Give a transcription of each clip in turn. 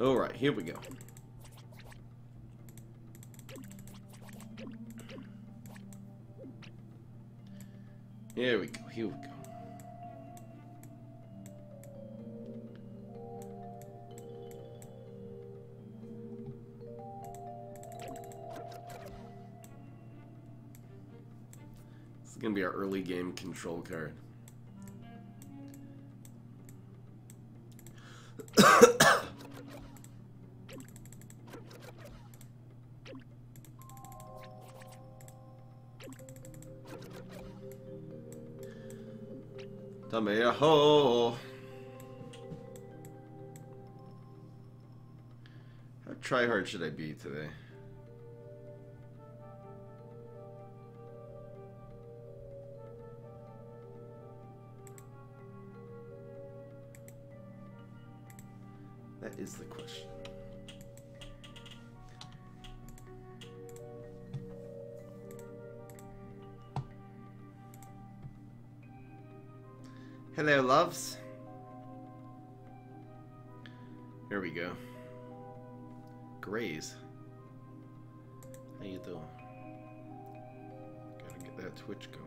Alright, here we go. Here we go, here we go. This is gonna be our early game control card. Ho. How try hard should I be today? That is the question. Hello, loves. Here we go. Grays. How you doing? Gotta get that Twitch going.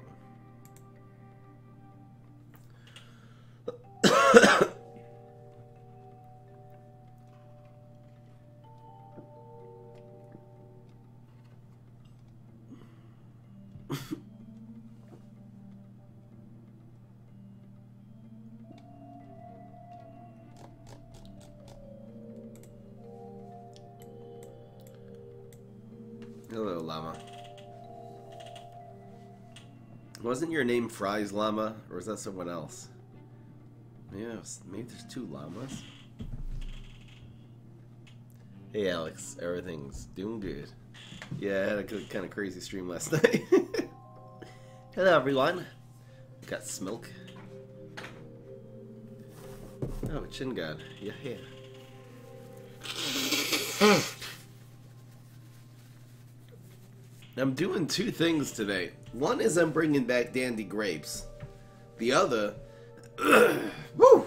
Hello, Llama. Wasn't your name Fries Llama, or was that someone else? Yeah, maybe there's two llamas. Hey, Alex. Everything's doing good. Yeah, I had a kind of crazy stream last night. Hello, everyone. Got Smilk. Oh, Chin God. Yeah, yeah. I'm doing two things today. One is I'm bringing back Dandy Grapes. The other... woo!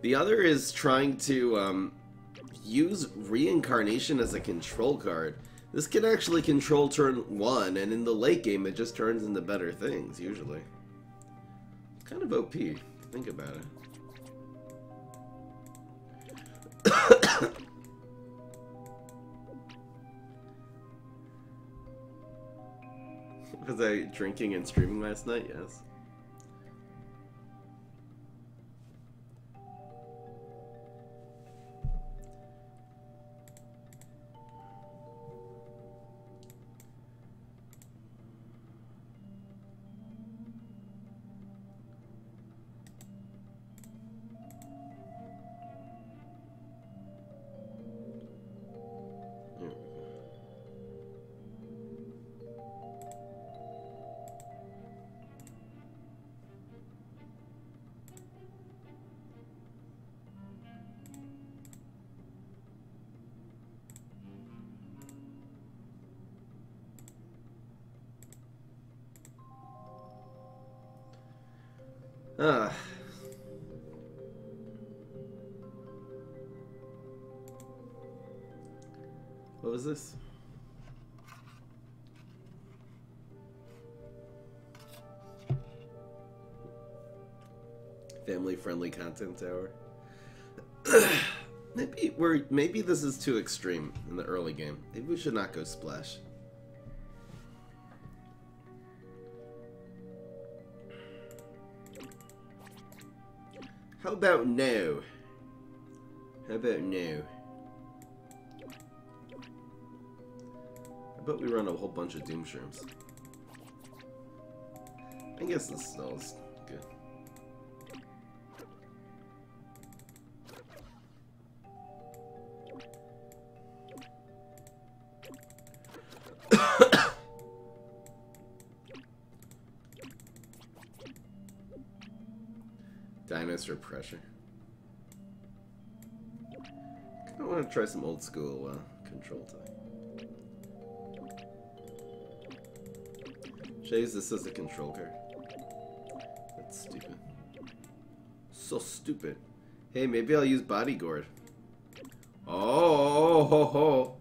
The other is trying to use Reincarnation as a control card. This can actually control turn 1, and in the late game it just turns into better things, usually. It's kind of OP, if you think about it. Was I drinking and streaming last night? Yes. What was this? Family-friendly content tower. Maybe this is too extreme in the early game. Maybe we should not go splash. How about no? How about no? How about we run a whole bunch of Doom Shrooms? I guess this smells good. Dinosaur pressure. I want to try some old school control type. Should I use this as a control card? That's stupid. So stupid. Hey, maybe I'll use bodyguard. Oh, ho, ho.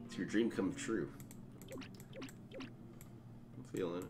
It's your dream come true. I'm feeling it.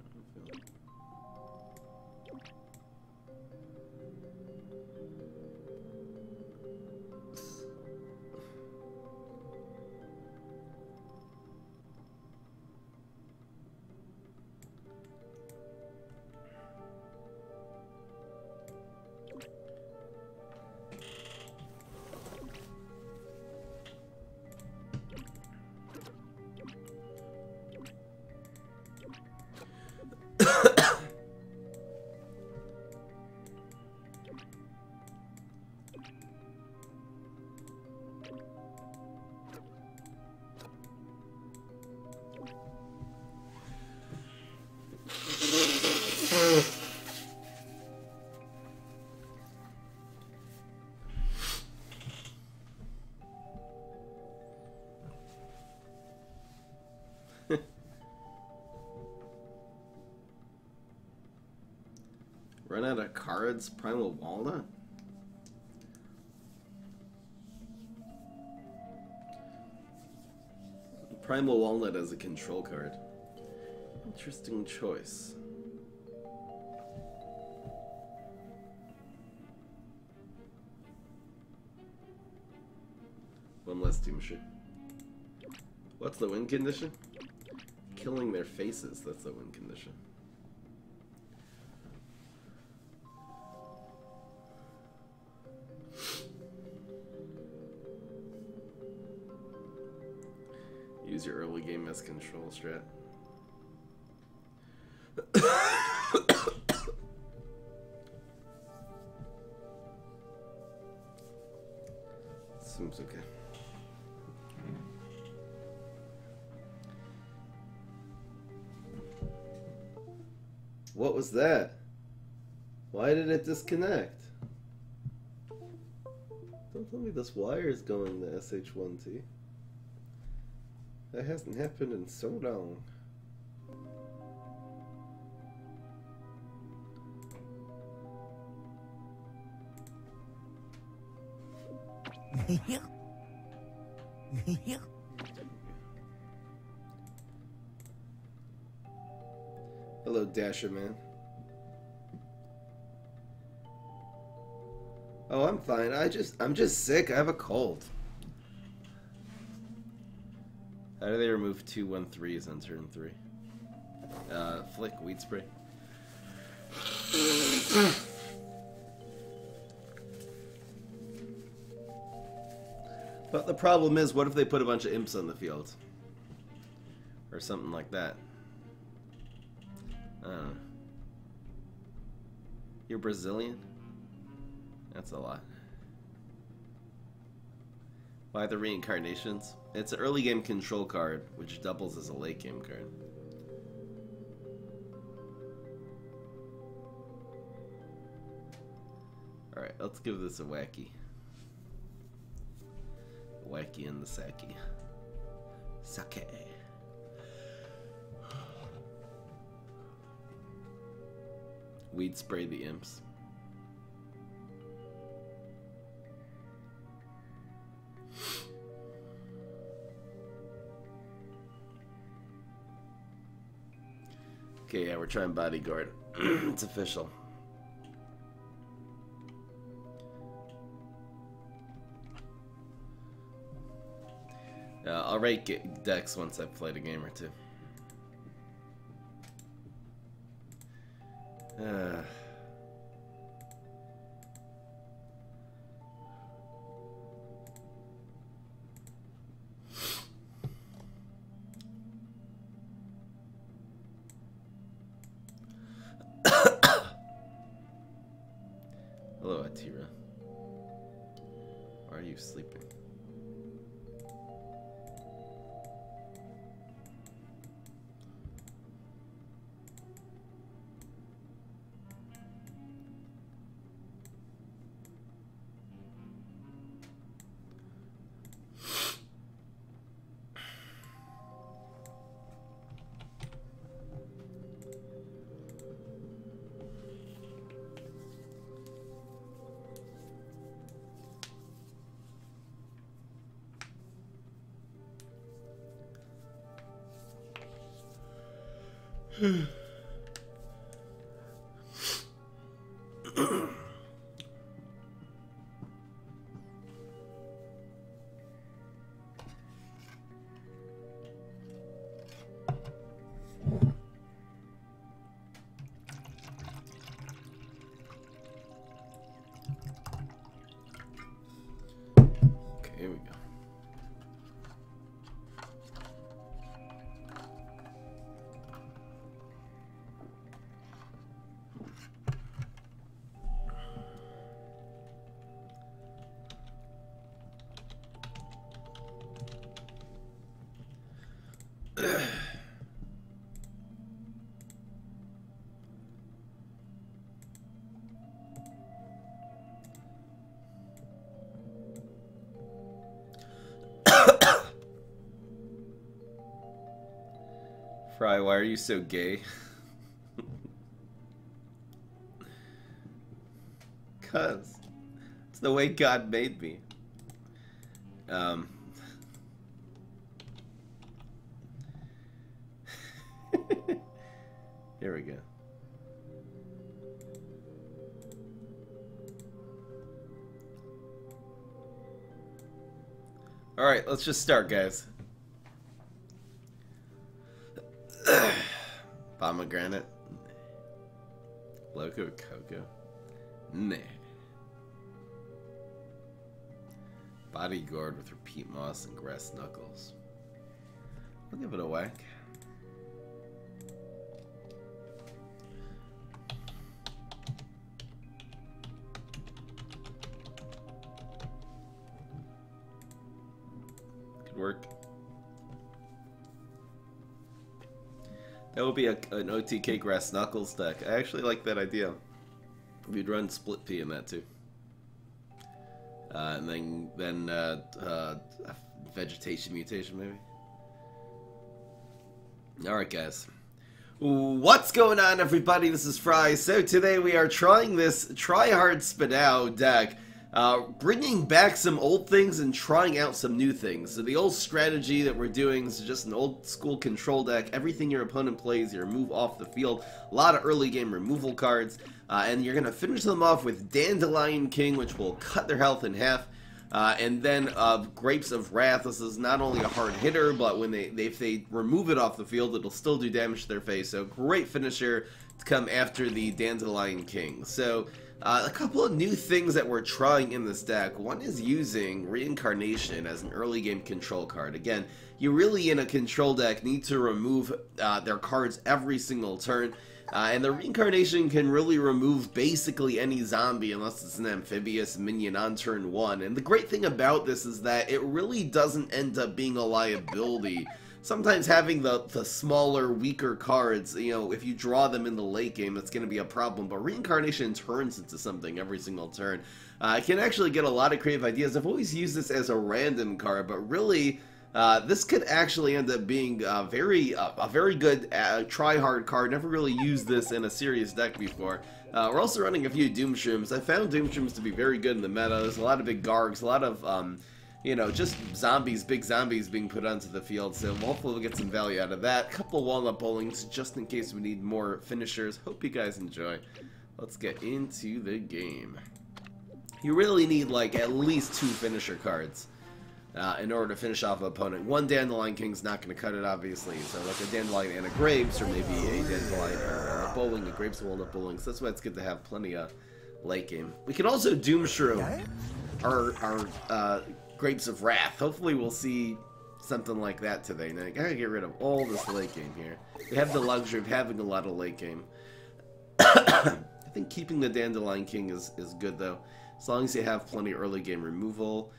Run out of cards, Primal Walnut? Primal Walnut as a control card. Interesting choice. One less team shit. What's the win condition? Killing their faces, that's the win condition. Use your early game as control strat. Seems okay. What was that? Why did it disconnect? Don't tell me this wire is going to SH1T. That hasn't happened in so long. Hello, Dasher Man. Oh, I'm fine. I'm just sick. I have a cold. How do they remove 2-1-3s on turn 3? Flick, weed spray. But the problem is, what if they put a bunch of imps on the field? Or something like that. You're Brazilian? That's a lot. Why the reincarnations? It's an early game control card, which doubles as a late game card. Alright, let's give this a wacky. Wacky in the Saki. Sake. Weed spray the imps. Okay, yeah, we're trying bodyguard. It's official. I'll rate decks once I've played a game or two. Hello, Atira. Why are you sleeping? Here we go. Fry, why are you so gay? 'Cause it's the way God made me. Here we go. Alright, let's just start, guys. Pomegranate. Loco Coco. Nah. Bodyguard with repeat moss and grass knuckles. I'll give it a whack. Good work. That would be an OTK grass knuckles deck. I actually like that idea. We'd run split P in that too. And then vegetation mutation maybe. Alright guys. What's going on everybody? This is Fry. So today we are trying this Try Hard Spinao deck. Bringing back some old things and trying out some new things. So the old strategy that we're doing is just an old school control deck. Everything your opponent plays, you remove off the field. A lot of early game removal cards. And you're going to finish them off with Dandelion King, which will cut their health in half. And then Grapes of Wrath. This is not only a hard hitter, but when if they remove it off the field, it'll still do damage to their face. So great finisher to come after the Dandelion King. So a couple of new things that we're trying in this deck. One is using Reincarnation as an early game control card. Again, you really in a control deck need to remove their cards every single turn. And the Reincarnation can really remove basically any zombie unless it's an amphibious minion on turn 1. And the great thing about this is that it really doesn't end up being a liability. Sometimes having the smaller, weaker cards, you know, if you draw them in the late game, it's going to be a problem. But Reincarnation turns into something every single turn. I can actually get a lot of creative ideas. I've always used this as a random card, but really, this could actually end up being a very good try-hard card. Never really used this in a serious deck before. We're also running a few Doomshrooms. I found Doomshrooms to be very good in the meta. There's a lot of big Gargs, a lot of you know, just zombies, big zombies being put onto the field, so hopefully we'll get some value out of that. A couple walnut bowlings, just in case we need more finishers. Hope you guys enjoy. Let's get into the game. You really need, like, at least 2 finisher cards in order to finish off an opponent. One Dandelion King's not going to cut it, obviously, so like a Dandelion and a Grapes, or maybe a Dandelion or a Bowling, a Grapes and Walnut Bowling, so that's why it's good to have plenty of late game. We can also Doomshroom our Grapes of Wrath. Hopefully we'll see something like that today. Now I gotta get rid of all this late game here. We have the luxury of having a lot of late game. I think keeping the Dandelion King is good though, as long as you have plenty of early game removal.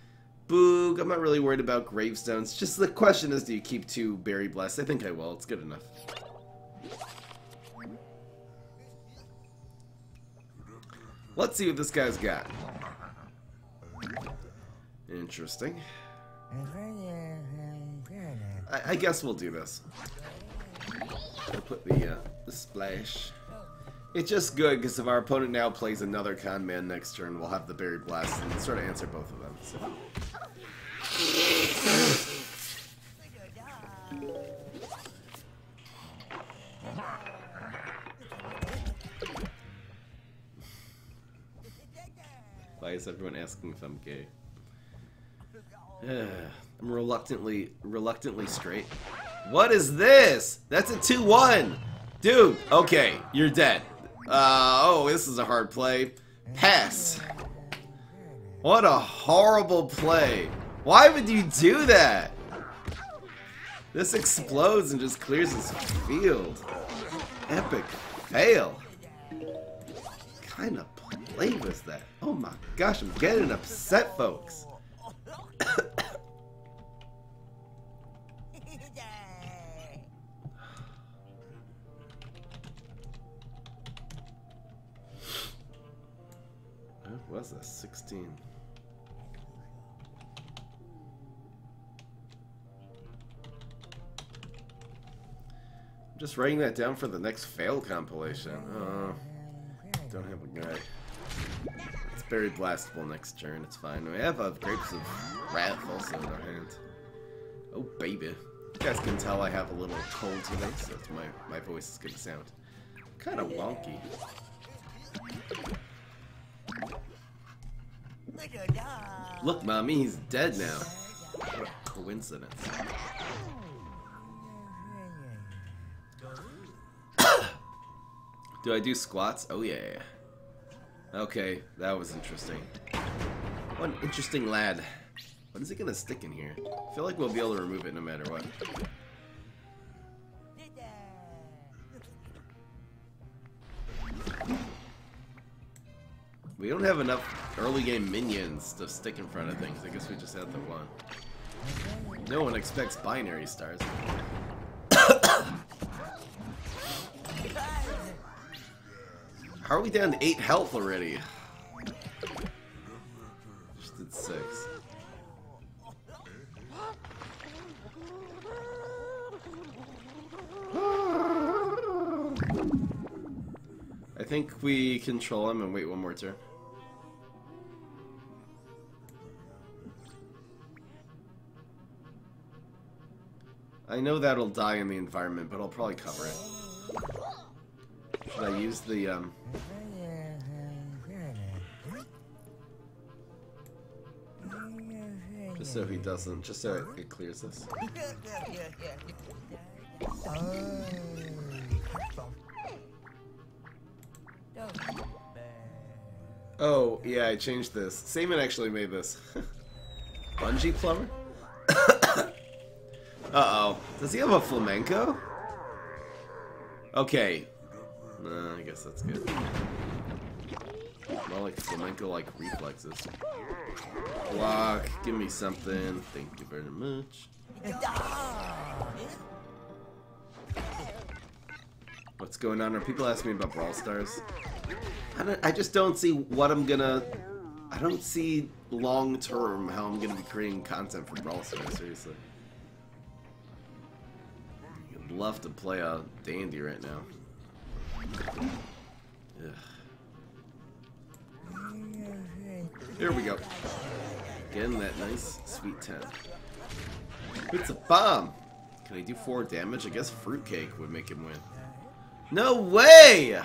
Boog, I'm not really worried about gravestones. Just the question is, do you keep 2 Berry Blessed? I think I will. It's good enough. Let's see what this guy's got. Interesting. I guess we'll do this. I'll put the splash. It's just good because if our opponent now plays another con man next turn, we'll have the Buried Blast and sort of answer both of them. So. Why is everyone asking if I'm gay? I'm reluctantly straight. What is this? That's a 2-1! Dude, okay, you're dead. Oh, this is a hard play. Pass. What a horrible play. Why would you do that? This explodes and just clears his field. Epic fail. What kind of play was that? Oh my gosh, I'm getting upset, folks. What was that? 16. I'm just writing that down for the next fail compilation. Don't have a guy. It's very blastable next turn. It's fine. We have grapes of wrath also in our hand. Oh baby! You guys can tell I have a little cold today, so it's my voice is gonna sound kind of wonky. Look, mommy, he's dead now. What a coincidence. Do I do squats? Oh yeah. Okay, that was interesting. What an interesting lad. What is it gonna stick in here? I feel like we'll be able to remove it no matter what. We don't have enough early game minions to stick in front of things. I guess we just have the one. No one expects binary stars. How are we down to 8 health already? Just did 6. I think we control him and wait one more turn. I know that'll die in the environment, but I'll probably cover it. Should I use the, just so he doesn't, just so it clears this. Oh, yeah, I changed this. Seaman actually made this. Bungee plumber? Uh-oh. Does he have a flamenco? Okay. I guess that's good. More like flamenco-like reflexes. Block. Give me something. Thank you very much. What's going on? Are people asking me about Brawl Stars? I just don't see what I'm gonna... I don't see long-term how I'm gonna be creating content for Brawl Stars, seriously. I'd love to play a dandy right now. Ugh. Here we go. Getting that nice, sweet 10. It's a bomb! Can I do 4 damage? I guess Fruitcake would make him win. No way!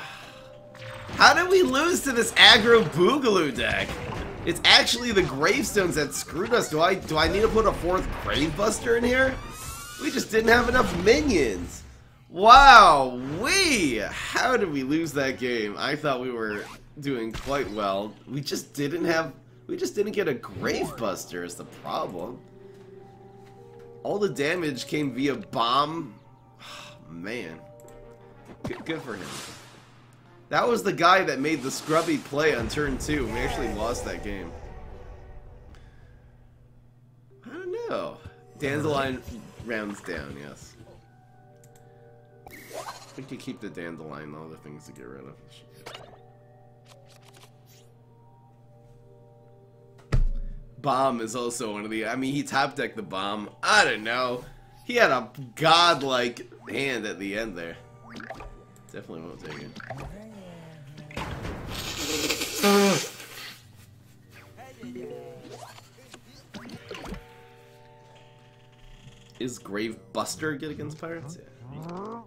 How did we lose to this aggro Boogaloo deck? It's actually the gravestones that screwed us. Do I need to put a 4th Gravebuster in here? We just didn't have enough minions. Wow, how did we lose that game? I thought we were doing quite well. We just didn't get a Gravebuster is the problem. All the damage came via bomb. Man, good for him. That was the guy that made the scrubby play on turn 2. We actually lost that game. I don't know. Dandelion rounds down, yes. We could keep the dandelion, all the things to get rid of. Bomb is also one of the... I mean, he top decked the bomb. I don't know. He had a godlike hand at the end there. Definitely won't take it. Is Grave Buster good against pirates? Yeah.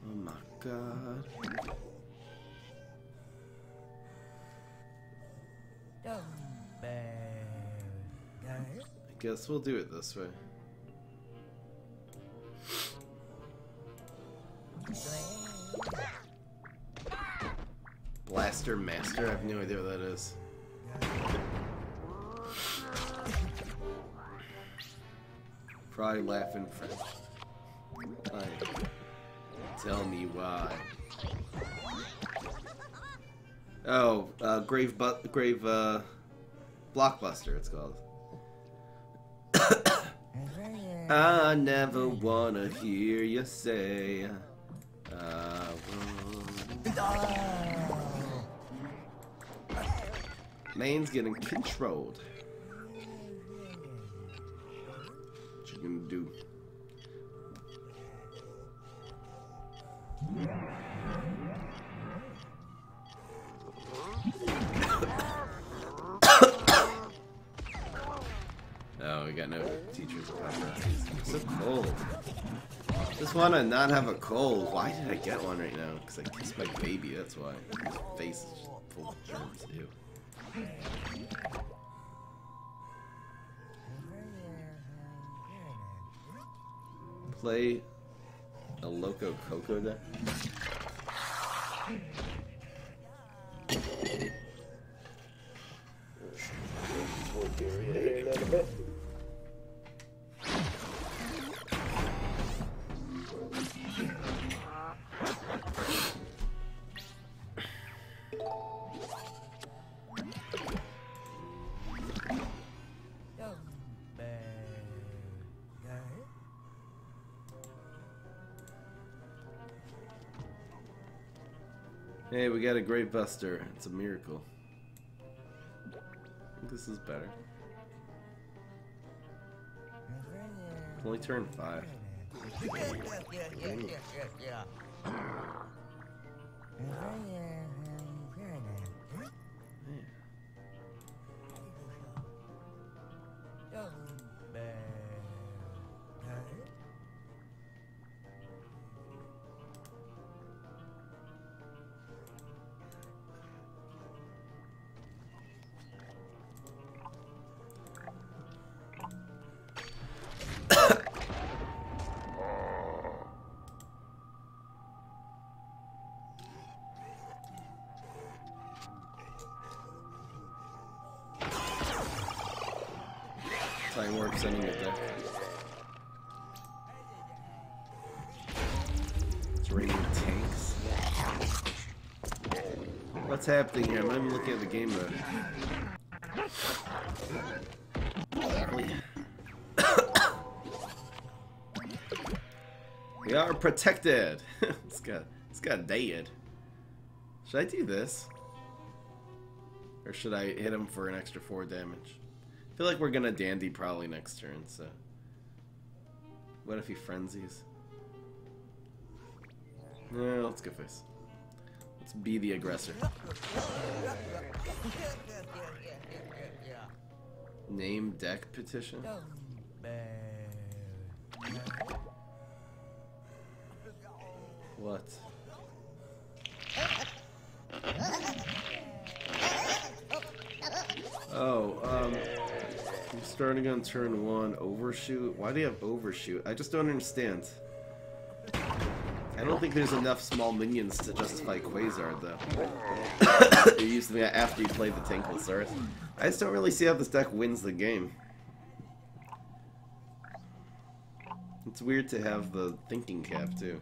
Oh my god. I guess we'll do it this way. Blaster Master? I have no idea what that is. Probably laughing friend. Why? Tell me why. Oh, Grave Blockbuster it's called. I never wanna hear you say Main's getting controlled. What you gonna do? Oh, we got no teachers or paparazzi. I'm so cold. Just wanna not have a cold. Why did I get one right now? Because I kissed my baby, that's why. His face is just full of germs, ew. Play a Loco Coco deck? Hey, we got a Great Buster. It's a miracle. I think this is better. Only turn 5. Time work sending it there. It's raining tanks. What's happening here? I'm not even looking at the game mode. We are protected. It's got dead. Should I do this? Or should I hit him for an extra 4 damage? I feel like we're gonna dandy probably next turn, so. What if he frenzies? No, let's go face. Let's be the aggressor. Name deck petition? What? Oh, you're starting on turn 1, overshoot? Why do you have overshoot? I just don't understand. I don't think there's enough small minions to justify Quasar, though. You're using that after you play the Tanklsaurus. I just don't really see how this deck wins the game. It's weird to have the thinking cap, too.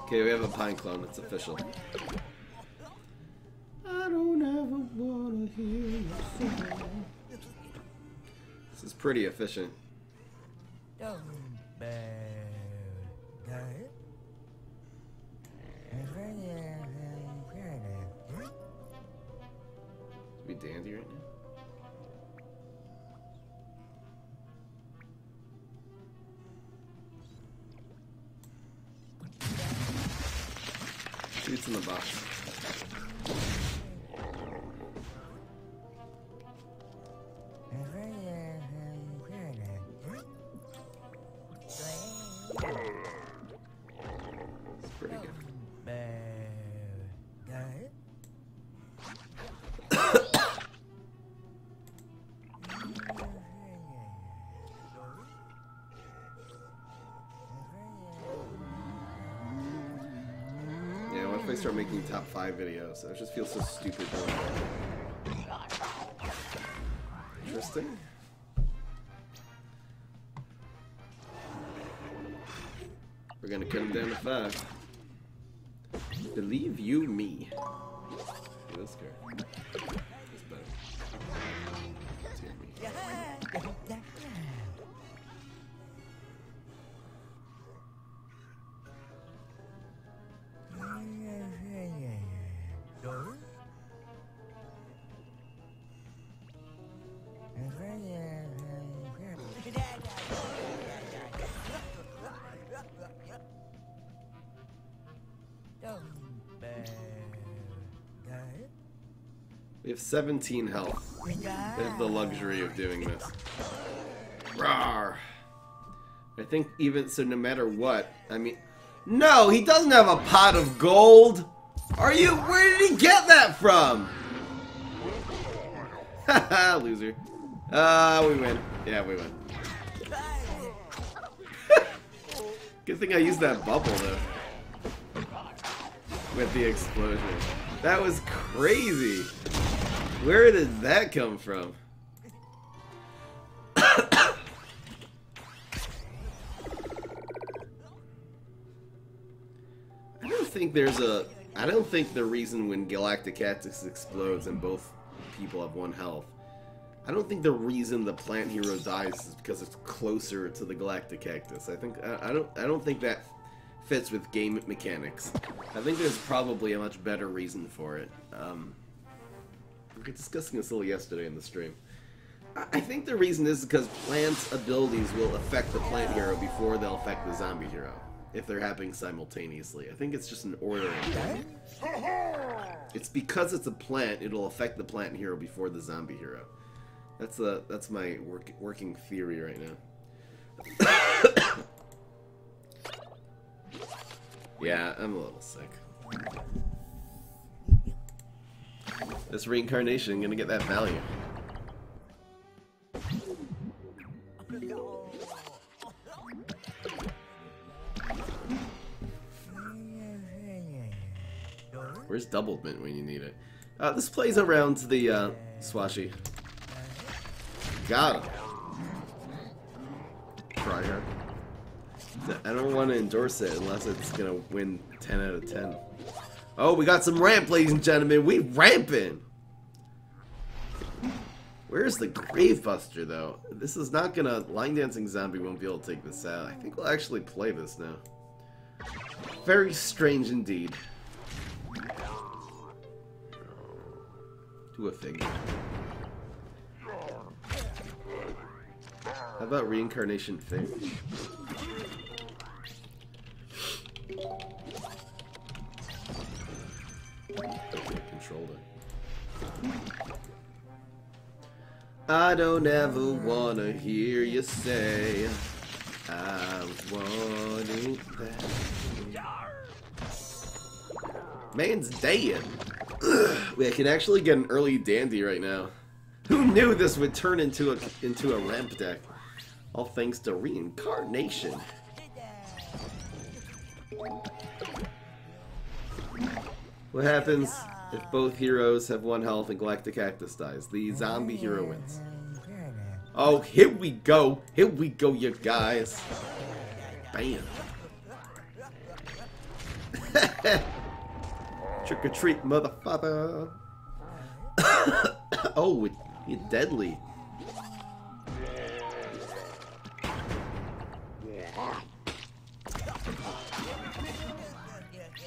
Okay, we have a Pine Clone, it's official. I don't ever wanna hear you sing. This is pretty efficient. Should we dandy right now? Shoots in the box. making top 5 videos. So it just feels so stupid doing that. Interesting. We're gonna cut him down to 5. Believe you me. This card. It's better. Let's hear me. We have 17 health. We have the luxury of doing this. Rawr. I think even so, no matter what, I mean, no, he doesn't have a pot of gold. Are you? Where did he get that from? Haha, loser. We win. Yeah, we win. Good thing I used that bubble though. With the explosion. That was crazy. Where did that come from? I don't think the reason when Galactic Cactus explodes and both people have 1 health, I don't think the reason the plant hero dies is because it's closer to the Galactic Cactus. I don't think that fits with game mechanics. I think there's probably a much better reason for it. We were discussing this a little yesterday in the stream. I think the reason is because plants' abilities will affect the plant hero before they'll affect the zombie hero, if they're happening simultaneously. I think it's just an ordering thing. It's because it's a plant, it'll affect the plant hero before the zombie hero. That's my working theory right now. Yeah, I'm a little sick. This reincarnation, gonna get that value. Where's Doubled Mint when you need it? This plays around the Swashy. Got him. Try hard. I don't want to endorse it unless it's gonna win 10 out of 10. Oh, we got some ramp, ladies and gentlemen. We ramping. Where's the Gravebuster though? This is not gonna. Line Dancing Zombie won't be able to take this out. I think we'll actually play this now. Very strange indeed. Do a fig. How about Reincarnation Fig? Controlled it. I don't ever wanna hear you say I want it back. Man's dead. Wait, I can actually get an early dandy right now. Who knew this would turn into a ramp deck? All thanks to reincarnation. What happens if both heroes have 1 health and Galactic Cactus dies? The zombie hero wins. Oh, here we go. Here we go, you guys. Bam. Trick or treat, motherfucker. Oh, you're deadly.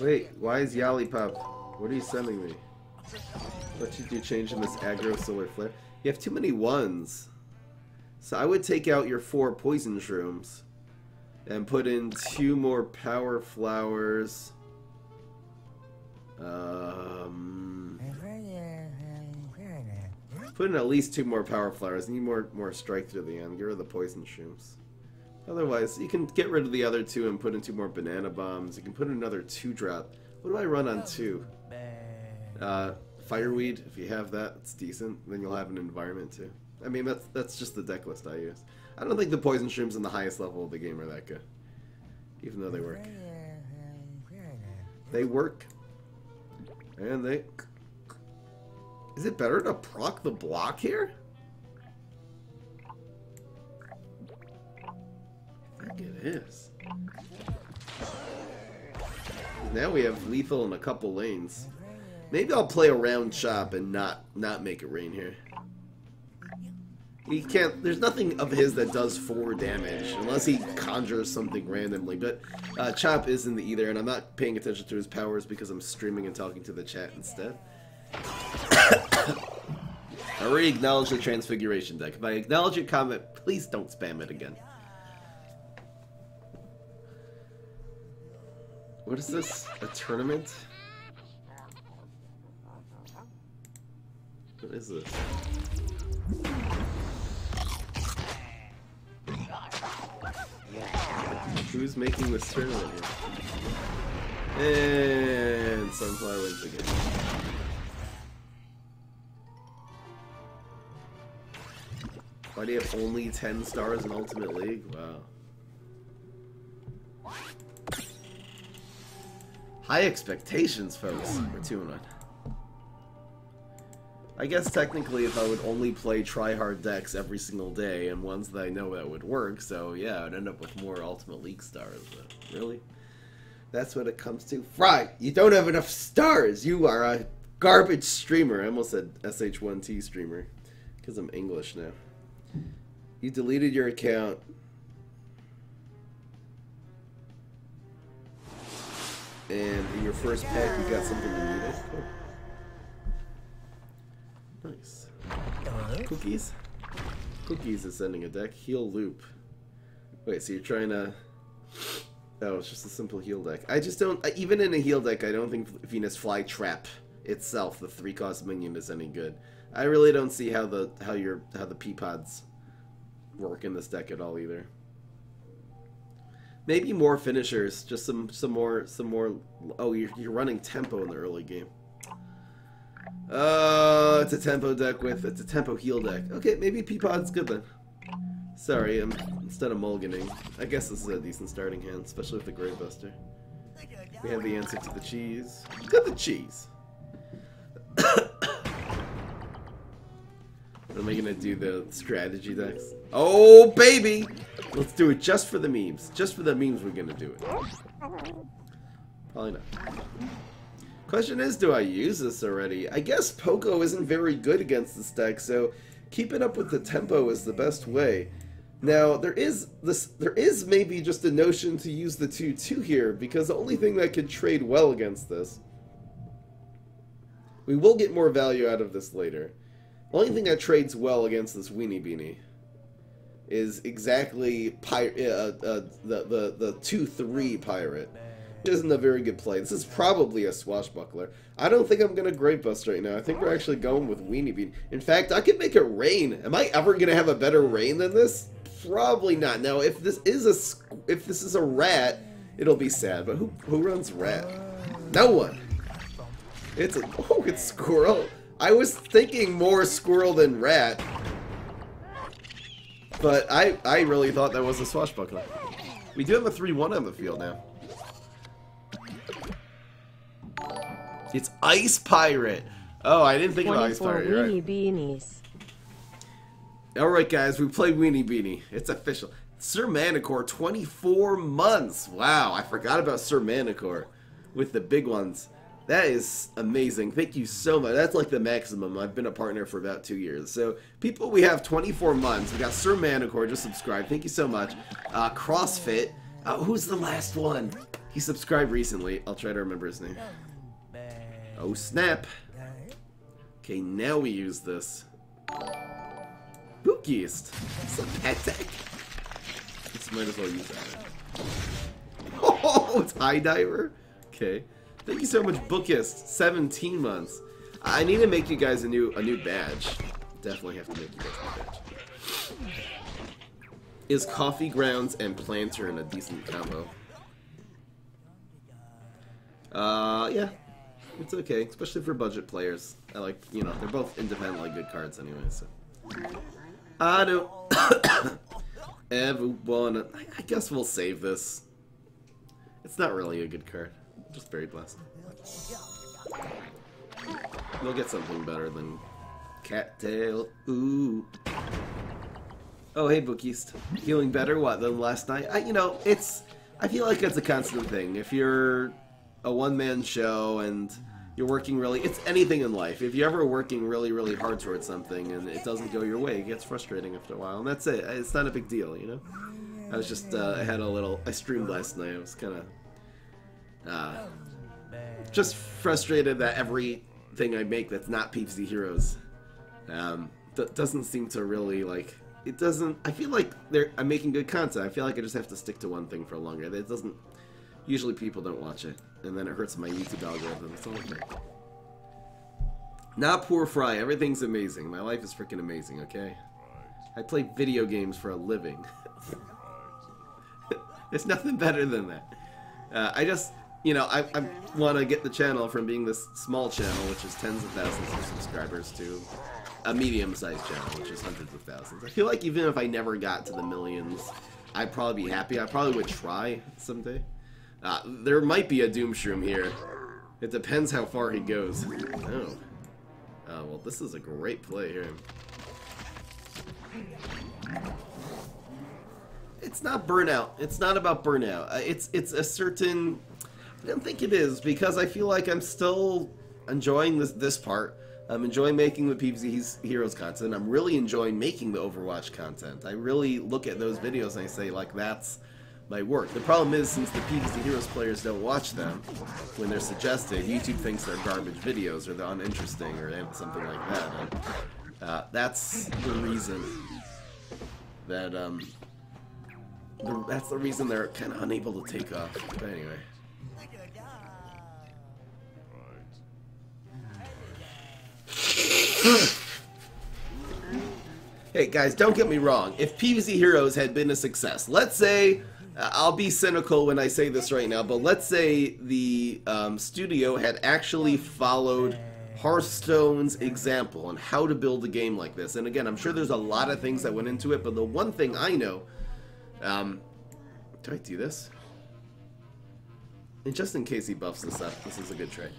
Wait, why is Yalipop? What are you sending me? What should you change in this aggro solar flare? You have too many 1s. So I would take out your 4 poison shrooms and put in 2 more power flowers. Put in at least 2 more power flowers. Need more strike through the end. Get rid of the poison shrooms. Otherwise, you can get rid of the other 2 and put in 2 more banana bombs. You can put in another 2-drop. What do I run on 2? Fireweed. If you have that, it's decent. Then you'll have an environment too. I mean, that's just the deck list I use. I don't think the poison shrooms in the highest level of the game are that good, even though they work. They work. And they... Is it better to proc the block here? I think it is. Now we have lethal in a couple lanes. Maybe I'll play around chop and not make it rain here. He can't. There's nothing of his that does 4 damage unless he conjures something randomly. But chop isn't either, and I'm not paying attention to his powers because I'm streaming and talking to the chat instead. I already acknowledged the Transfiguration deck. If I acknowledge your comment, please don't spam it again. What is this? A tournament? What is this? Who's making this tournament here? And Sunflower wins again. Why do you have only 10 stars in Ultimate League? Wow. High expectations, folks. We're 2-1. I guess technically if I would only play try-hard decks every single day and ones that I know that would work, so yeah, I'd end up with more Ultimate League stars, but really? That's what it comes to? Fry, you don't have enough stars! You are a garbage streamer. I almost said SH1T streamer, because I'm English now. You deleted your account. And in your first pack, you got something you needed. Cool. Nice. Cookies? Cookies is sending a deck. Heal loop. Wait, so you're trying to... Oh, it's just a simple heal deck. I just don't... Even in a heal deck, I don't think Venus Flytrap itself, the 3-cost minion, is any good. I really don't see how the Peapods work in this deck at all either. Maybe more finishers, just some more. Oh, you're running tempo in the early game. It's a tempo deck it's a tempo heal deck. Okay, maybe Peapod's good then. Sorry, instead of mulliganing. I guess this is a decent starting hand, especially with the Gravebuster. We have the answer to the cheese. Got the cheese. Am I gonna do the strategy decks? Oh baby! Let's do it just for the memes. Just for the memes we're gonna do it. Probably not. Question is, do I use this already? I guess Poco isn't very good against this deck, so keeping up with the tempo is the best way. Now, there is maybe just a notion to use the 2-2 here, because the only thing that could trade well against this... We will get more value out of this later. The only thing that trades well against this Weenie Beanie is exactly the 2-3 Pirate. It isn't a very good play. This is probably a Swashbuckler. I don't think I'm going to Gravebust right now. I think we're actually going with Weenie Beanie. In fact, I could make it rain. Am I ever going to have a better rain than this? Probably not. Now, if this is a rat, it'll be sad. But who runs rat? No one. It's squirrel. I was thinking more squirrel than rat. But I really thought that was a Swashbuckler. We do have a 3-1 on the field now. It's Ice Pirate. Oh, I didn't think about Ice Pirate. You're right. Beanies. Alright guys, we played Weenie Beanie. It's official. Sir Manicore, 24 months. Wow, I forgot about Sir Manicore with the big ones. That is amazing. Thank you so much. That's like the maximum. I've been a partner for about 2 years. So, people, we have 24 months. We got Sir Manicore, just subscribed. Thank you so much. CrossFit. Who's the last one? He subscribed recently. I'll try to remember his name. Oh, snap. Okay, now we use this. Spookiest. It's a pet deck. Just might as well use that. Oh, it's High Diver. Okay. Thank you so much, Bookist. 17 months. I need to make you guys a new badge. Definitely have to make you guys a badge. Is Coffee Grounds and Planter in a decent combo? Yeah. It's okay, especially for budget players. I like, you know, they're both independently good cards anyway, so. I don't. Everyone. I guess we'll save this. It's not really a good card. Just Buried Blast. We'll get something better than cattail. Ooh. Oh, hey, Bookist. Feeling better, what, than last night? You know, I feel like it's a constant thing. If you're a one-man show and you're working really... It's anything in life. If you're ever working really, really hard towards something and it doesn't go your way, it gets frustrating after a while. And that's it. It's not a big deal, you know? I was just... I had a little... I streamed last night. I was kind of... just frustrated that everything I make that's not PvZ Heroes doesn't seem to really, like... It doesn't... I feel like I'm making good content. I feel like I just have to stick to one thing for longer. It doesn't... Usually people don't watch it. And then it hurts my YouTube algorithm. It's all okay. Not poor Fry. Everything's amazing. My life is freaking amazing, okay? I play video games for a living. There's nothing better than that. I just... You know, I want to get the channel from being this small channel, which is tens of thousands of subscribers, to a medium-sized channel, which is hundreds of thousands. I feel like even if I never got to the millions, I'd probably be happy. I probably would try someday. There might be a Doomshroom here. It depends how far he goes. Oh. Well, this is a great play here. It's not burnout. It's not about burnout. It's a certain... I don't think it is, because I feel like I'm still enjoying this part. I'm enjoying making the PvZ Heroes content. I'm really enjoying making the Overwatch content. I really look at those videos and I say, like, that's my work. The problem is, since the PvZ Heroes players don't watch them when they're suggested, YouTube thinks they're garbage videos or they're uninteresting or something like that. And, that's the reason that that's the reason they're kind of unable to take off. But anyway. Hey guys, don't get me wrong. If PvZ Heroes had been a success, let's say, I'll be cynical when I say this right now, but let's say the studio had actually followed Hearthstone's example on how to build a game like this. And again, I'm sure there's a lot of things that went into it, but the one thing I know, do I do this? And just in case he buffs this up, this is a good trade.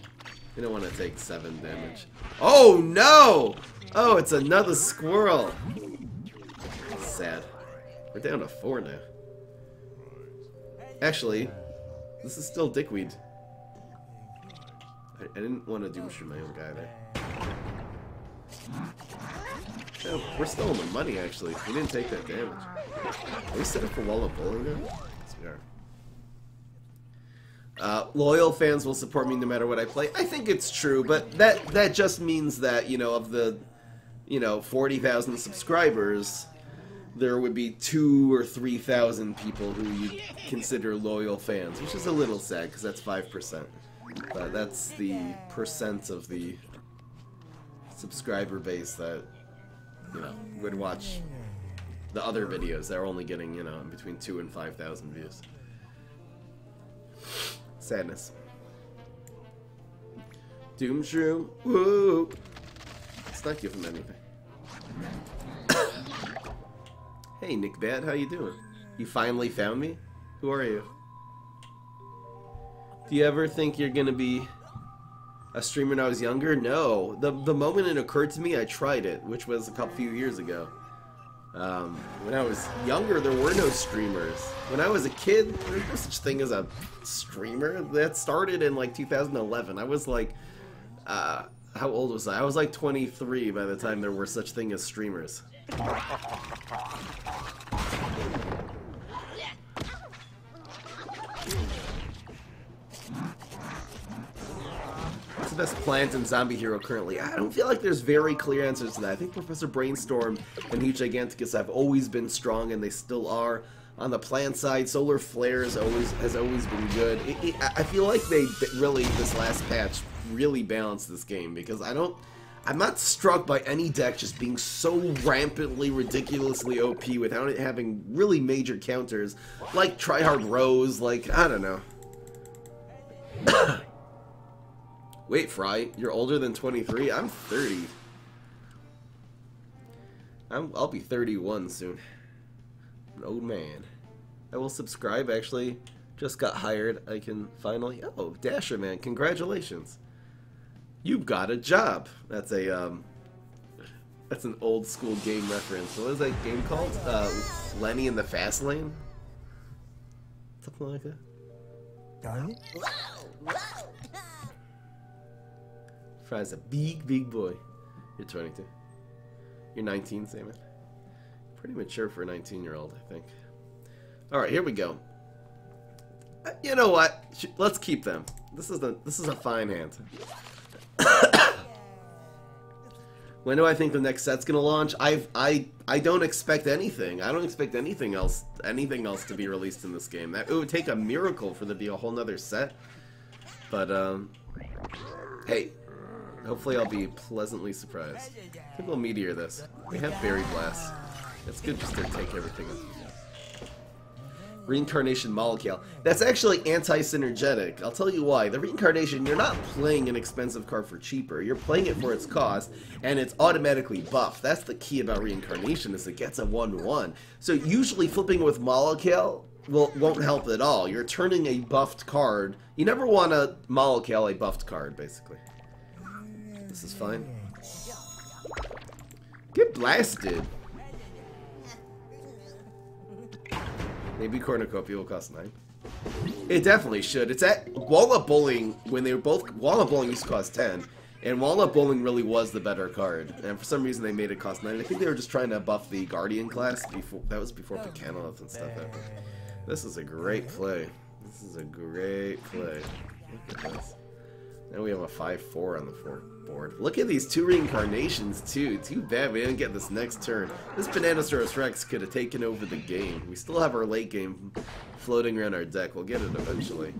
You don't want to take 7 damage. Oh no! Oh, it's another squirrel. Sad. We're down to 4 now. Actually, this is still dickweed. I didn't want to Doomshroom my own guy there. Oh, we're still in the money, actually. We didn't take that damage. Are we set up for wall of bowling now? Yes, we are. Loyal fans will support me no matter what I play. I think it's true, but that just means that, you know, of the, 40,000 subscribers, there would be 2,000 or 3,000 people who you consider loyal fans, which is a little sad because that's 5%. But that's the percent of the subscriber base that, would watch the other videos that are only getting, between 2,000 and 5,000 views. Sadness. Doomshroom. Woo! Let's not give him anything. Hey, Nick Bad, how you doing? You finally found me? Who are you? Do you ever think you're gonna be a streamer when I was younger? No. The moment it occurred to me, I tried it, which was a few years ago. When I was younger, there were no streamers. When I was a kid, there was no such thing as a streamer. That started in like 2011. I was like, how old was I? I was like 23 by the time there were such thing as streamers. What's the best plant in Zombie Hero currently? I don't feel like there's very clear answers to that. I think Professor Brainstorm and Heat Giganticus have always been strong, and they still are. On the plant side, Solar Flare has always been good. I feel like they really, this last patch, really balanced this game, because I'm not struck by any deck just being so rampantly, ridiculously OP without it having really major counters, like Tryhard Rose, like, I don't know. Wait, Fry, you're older than 23? I'm 30. I'll be 31 soon. An old man. I will subscribe, actually. Just got hired. I can finally... Oh, Dasher, man. Congratulations. You've got a job. That's a that's an old school game reference. What is that game called? Lenny in the Fast Lane? Something like that. Fry's a big boy. You're 22. You're 19, Simon. Pretty mature for a 19-year-old, I think. Alright, here we go. You know what? Let's keep them. This is a fine hand. When do I think the next set's gonna launch? I don't expect anything. I don't expect anything else to be released in this game. It would take a miracle for there to be a whole nother set. But hey, hopefully I'll be pleasantly surprised. I think we'll meteor this. We have Berry Blast. It's good just to take everything. Reincarnation Molecule. That's actually anti-synergetic. I'll tell you why. The Reincarnation, you're not playing an expensive card for cheaper. You're playing it for its cost, and it's automatically buffed. That's the key about Reincarnation, is it gets a 1/1. So usually flipping with Molecule won't help at all. You're turning a buffed card. You never want to Molecule a buffed card, basically. This is fine. Get blasted. Maybe Cornucopia will cost 9. It definitely should. It's at Walnut Bowling, when they were both... Walnut Bowling used to cost 10, and Walnut Bowling really was the better card. And for some reason they made it cost 9. I think they were just trying to buff the Guardian class. That was before Picanoth and stuff happened. This is a great play. This is a great play. Look at this. Now we have a 5/4 on the board. Look at these 2 reincarnations too. Too bad we didn't get this next turn. This Bananasaurus Rex could have taken over the game. We still have our late game floating around our deck. We'll get it eventually.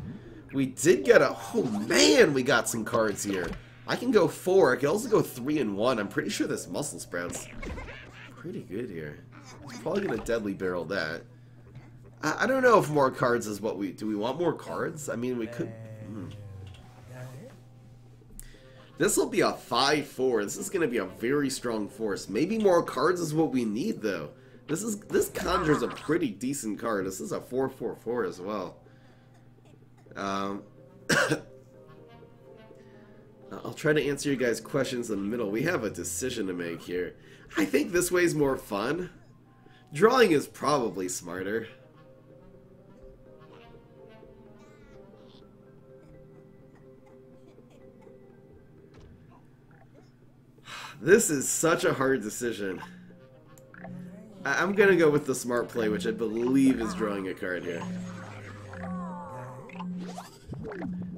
We did get a... Oh man, we got some cards here. I can go 4. I can also go 3 and 1. I'm pretty sure this Muscle Sprout's pretty good here. It's probably gonna Deadly Barrel that. I don't know if more cards is what we... Do we want more cards? I mean, we could... This will be a 5/4. This is going to be a very strong force. Maybe more cards is what we need, though. This conjures a pretty decent card. This is a 4/4/4 as well. I'll try to answer you guys' questions in the middle. We have a decision to make here. I think this way's more fun. Drawing is probably smarter. This is such a hard decision. I'm gonna go with the smart play, which I believe is drawing a card here.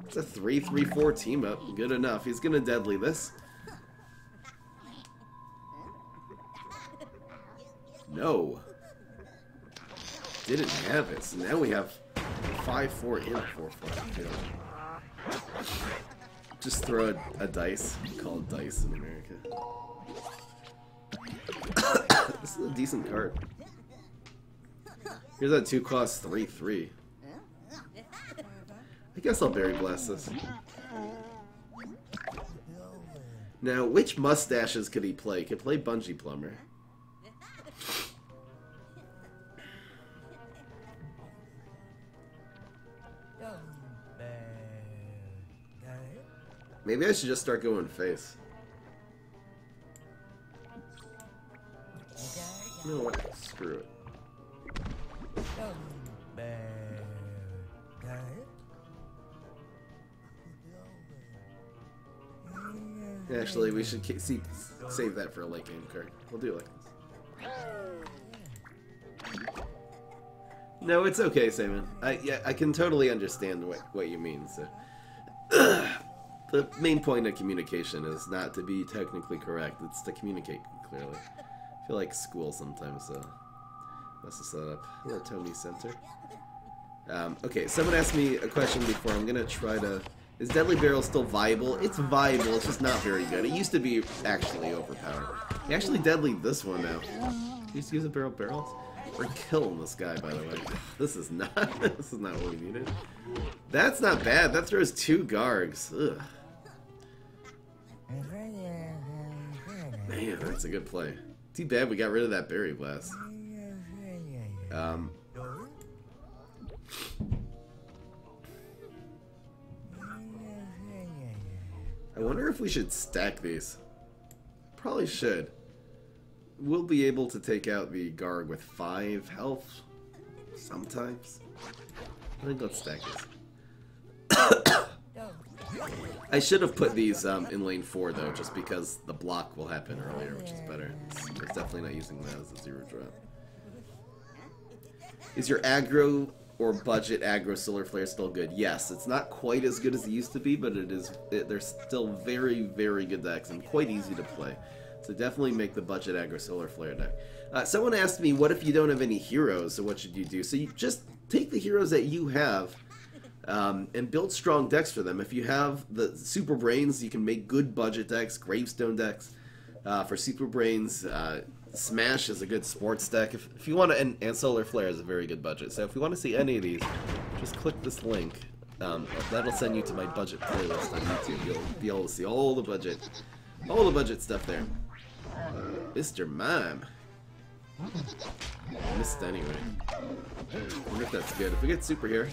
It's a 3/3/4 team up. Good enough. He's gonna Deadly this. No. Didn't have it. So now we have 5/4 and a 4/4. Just throw a dice. We call it dice in America. This is a decent card. Here's that 2 cost 3/3. I guess I'll Berry Blast this. Now, which mustaches could he play? He could play Bungee Plumber. Maybe I should just start going face. You know what? Screw it. Actually, we should save that for a late game card. We'll do it like this. No, it's okay, Simon. I can totally understand what you mean. So. The main point of communication is not to be technically correct, it's to communicate clearly. I feel like school sometimes, so that's the setup. Hello, Tony Center. Okay, someone asked me a question before. I'm gonna try to... Is Deadly Barrel still viable? It's viable, it's just not very good. It used to be actually overpowered. You actually Deadly this one now. You just use a barrels? We're killing this guy, by the way. This is not what we needed. That's not bad. That throws 2 Gargs. Ugh. Man, that's a good play. Too bad we got rid of that Berry Blast. I wonder if we should stack these. Probably should. We'll be able to take out the Garg with 5 health sometimes. I think let's stack these. I should have put these in lane 4 though, just because the block will happen earlier, which is better. It's definitely not using that as a 0 drop. Is your aggro or budget aggro solar flare still good? Yes, it's not quite as good as it used to be, but they're still very, very good decks and quite easy to play. So definitely make the budget aggro solar flare deck. Someone asked me, what if you don't have any heroes? So what should you do? So you just take the heroes that you have and build strong decks for them. If you have the Super Brains, you can make good budget decks, Gravestone decks. For Super Brains, Smash is a good sports deck. If you want to, and Solar Flare is a very good budget. So if you want to see any of these, just click this link. That'll send you to my budget playlist on YouTube. You'll be able to see all the budget stuff there. Mr. Mime. I missed anyway. I wonder if that's good. If we get super here.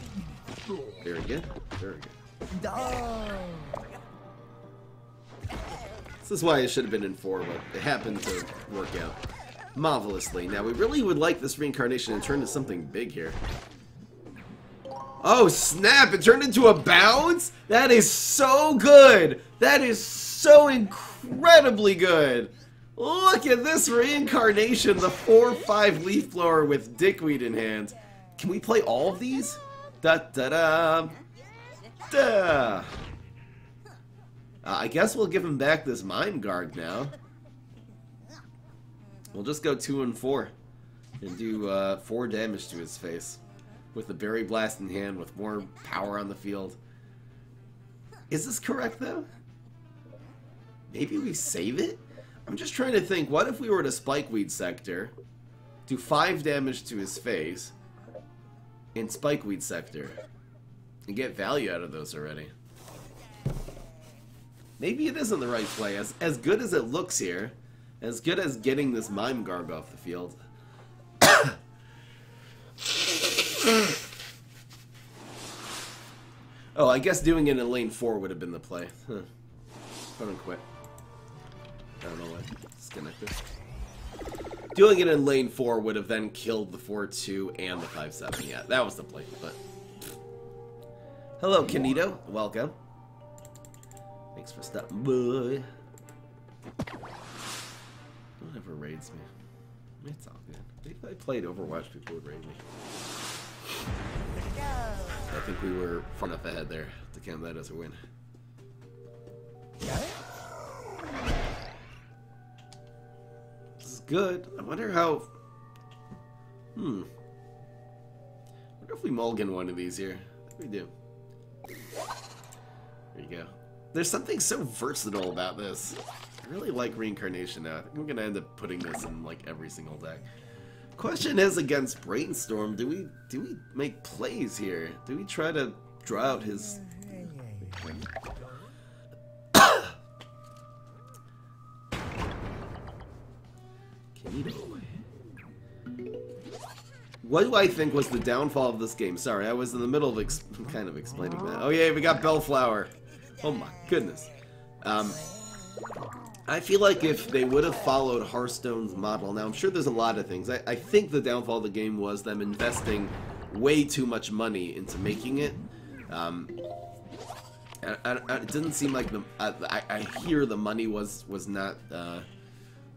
Very good. Very good. This is why it should have been in 4, but it happened to work out marvelously. Now, we really would like this reincarnation to turn into something big here. Oh, snap! It turned into a bounce? That is so good! That is so incredibly good! Look at this reincarnation, the 4/5 leaf blower with dickweed in hand. Can we play all of these? Da-da-da! Da! I guess we'll give him back this Mime Guard now. We'll just go 2 and 4 and do 4 damage to his face with the Berry Blast in hand with more power on the field. Is this correct though? Maybe we save it? I'm just trying to think, what if we were to Spikeweed Sector, do 5 damage to his face in Spikeweed Sector and get value out of those already? Maybe it isn't the right play. As good as it looks here, as good as getting this Mime Garg off the field. Oh, I guess doing it in lane 4 would have been the play. Huh. I don't quit. I don't know why. Disconnected. Doing it in lane 4 would have then killed the 4-2 and the 5-7. Yeah, that was the play. But hello, Kanito. Welcome. Thanks for stopping by. Don't ever raids me. It's all good. If I played Overwatch, people would raid me. I think we were far enough ahead there to count that as a win. This is good. I wonder how... I wonder if we mulligan one of these here. I think we do. There you go. There's something so versatile about this. I really like reincarnation now. I think I'm gonna end up putting this in like every single deck. Question is, against Brainstorm, do we make plays here? Do we try to draw out his... What do I think was the downfall of this game? Sorry, I was in the middle of kind of explaining that. Oh yeah, we got Bellflower. Oh my goodness. I feel like if they would have followed Hearthstone's model, now I'm sure there's a lot of things. I think the downfall of the game was them investing way too much money into making it. It didn't seem like I hear the money was not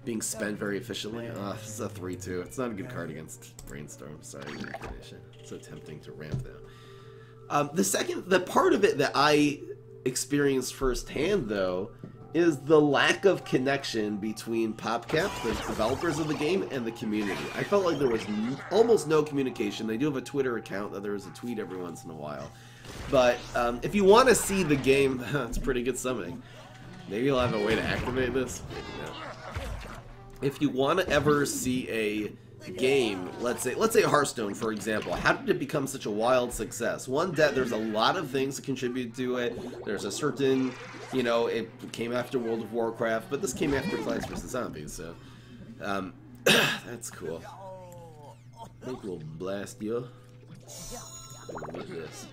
being spent very efficiently. This is a 3-2. It's not a good card against Brainstorm. Sorry, reincarnation. So tempting to ramp down. The part of it that I experienced firsthand, though, is the lack of connection between PopCap, the developers of the game, and the community. I felt like there was almost no communication. They do have a Twitter account that there is a tweet every once in a while. But if you want to see the game, it's pretty good summoning. Maybe you'll have a way to activate this. Maybe not. If you want to ever see a game, let's say Hearthstone, for example, how did it become such a wild success? One, that there's a lot of things that contribute to it. There's a certain, you know, it came after World of Warcraft, but this came after Plants vs. Zombies, so that's cool. I think we'll blast you. Look at this.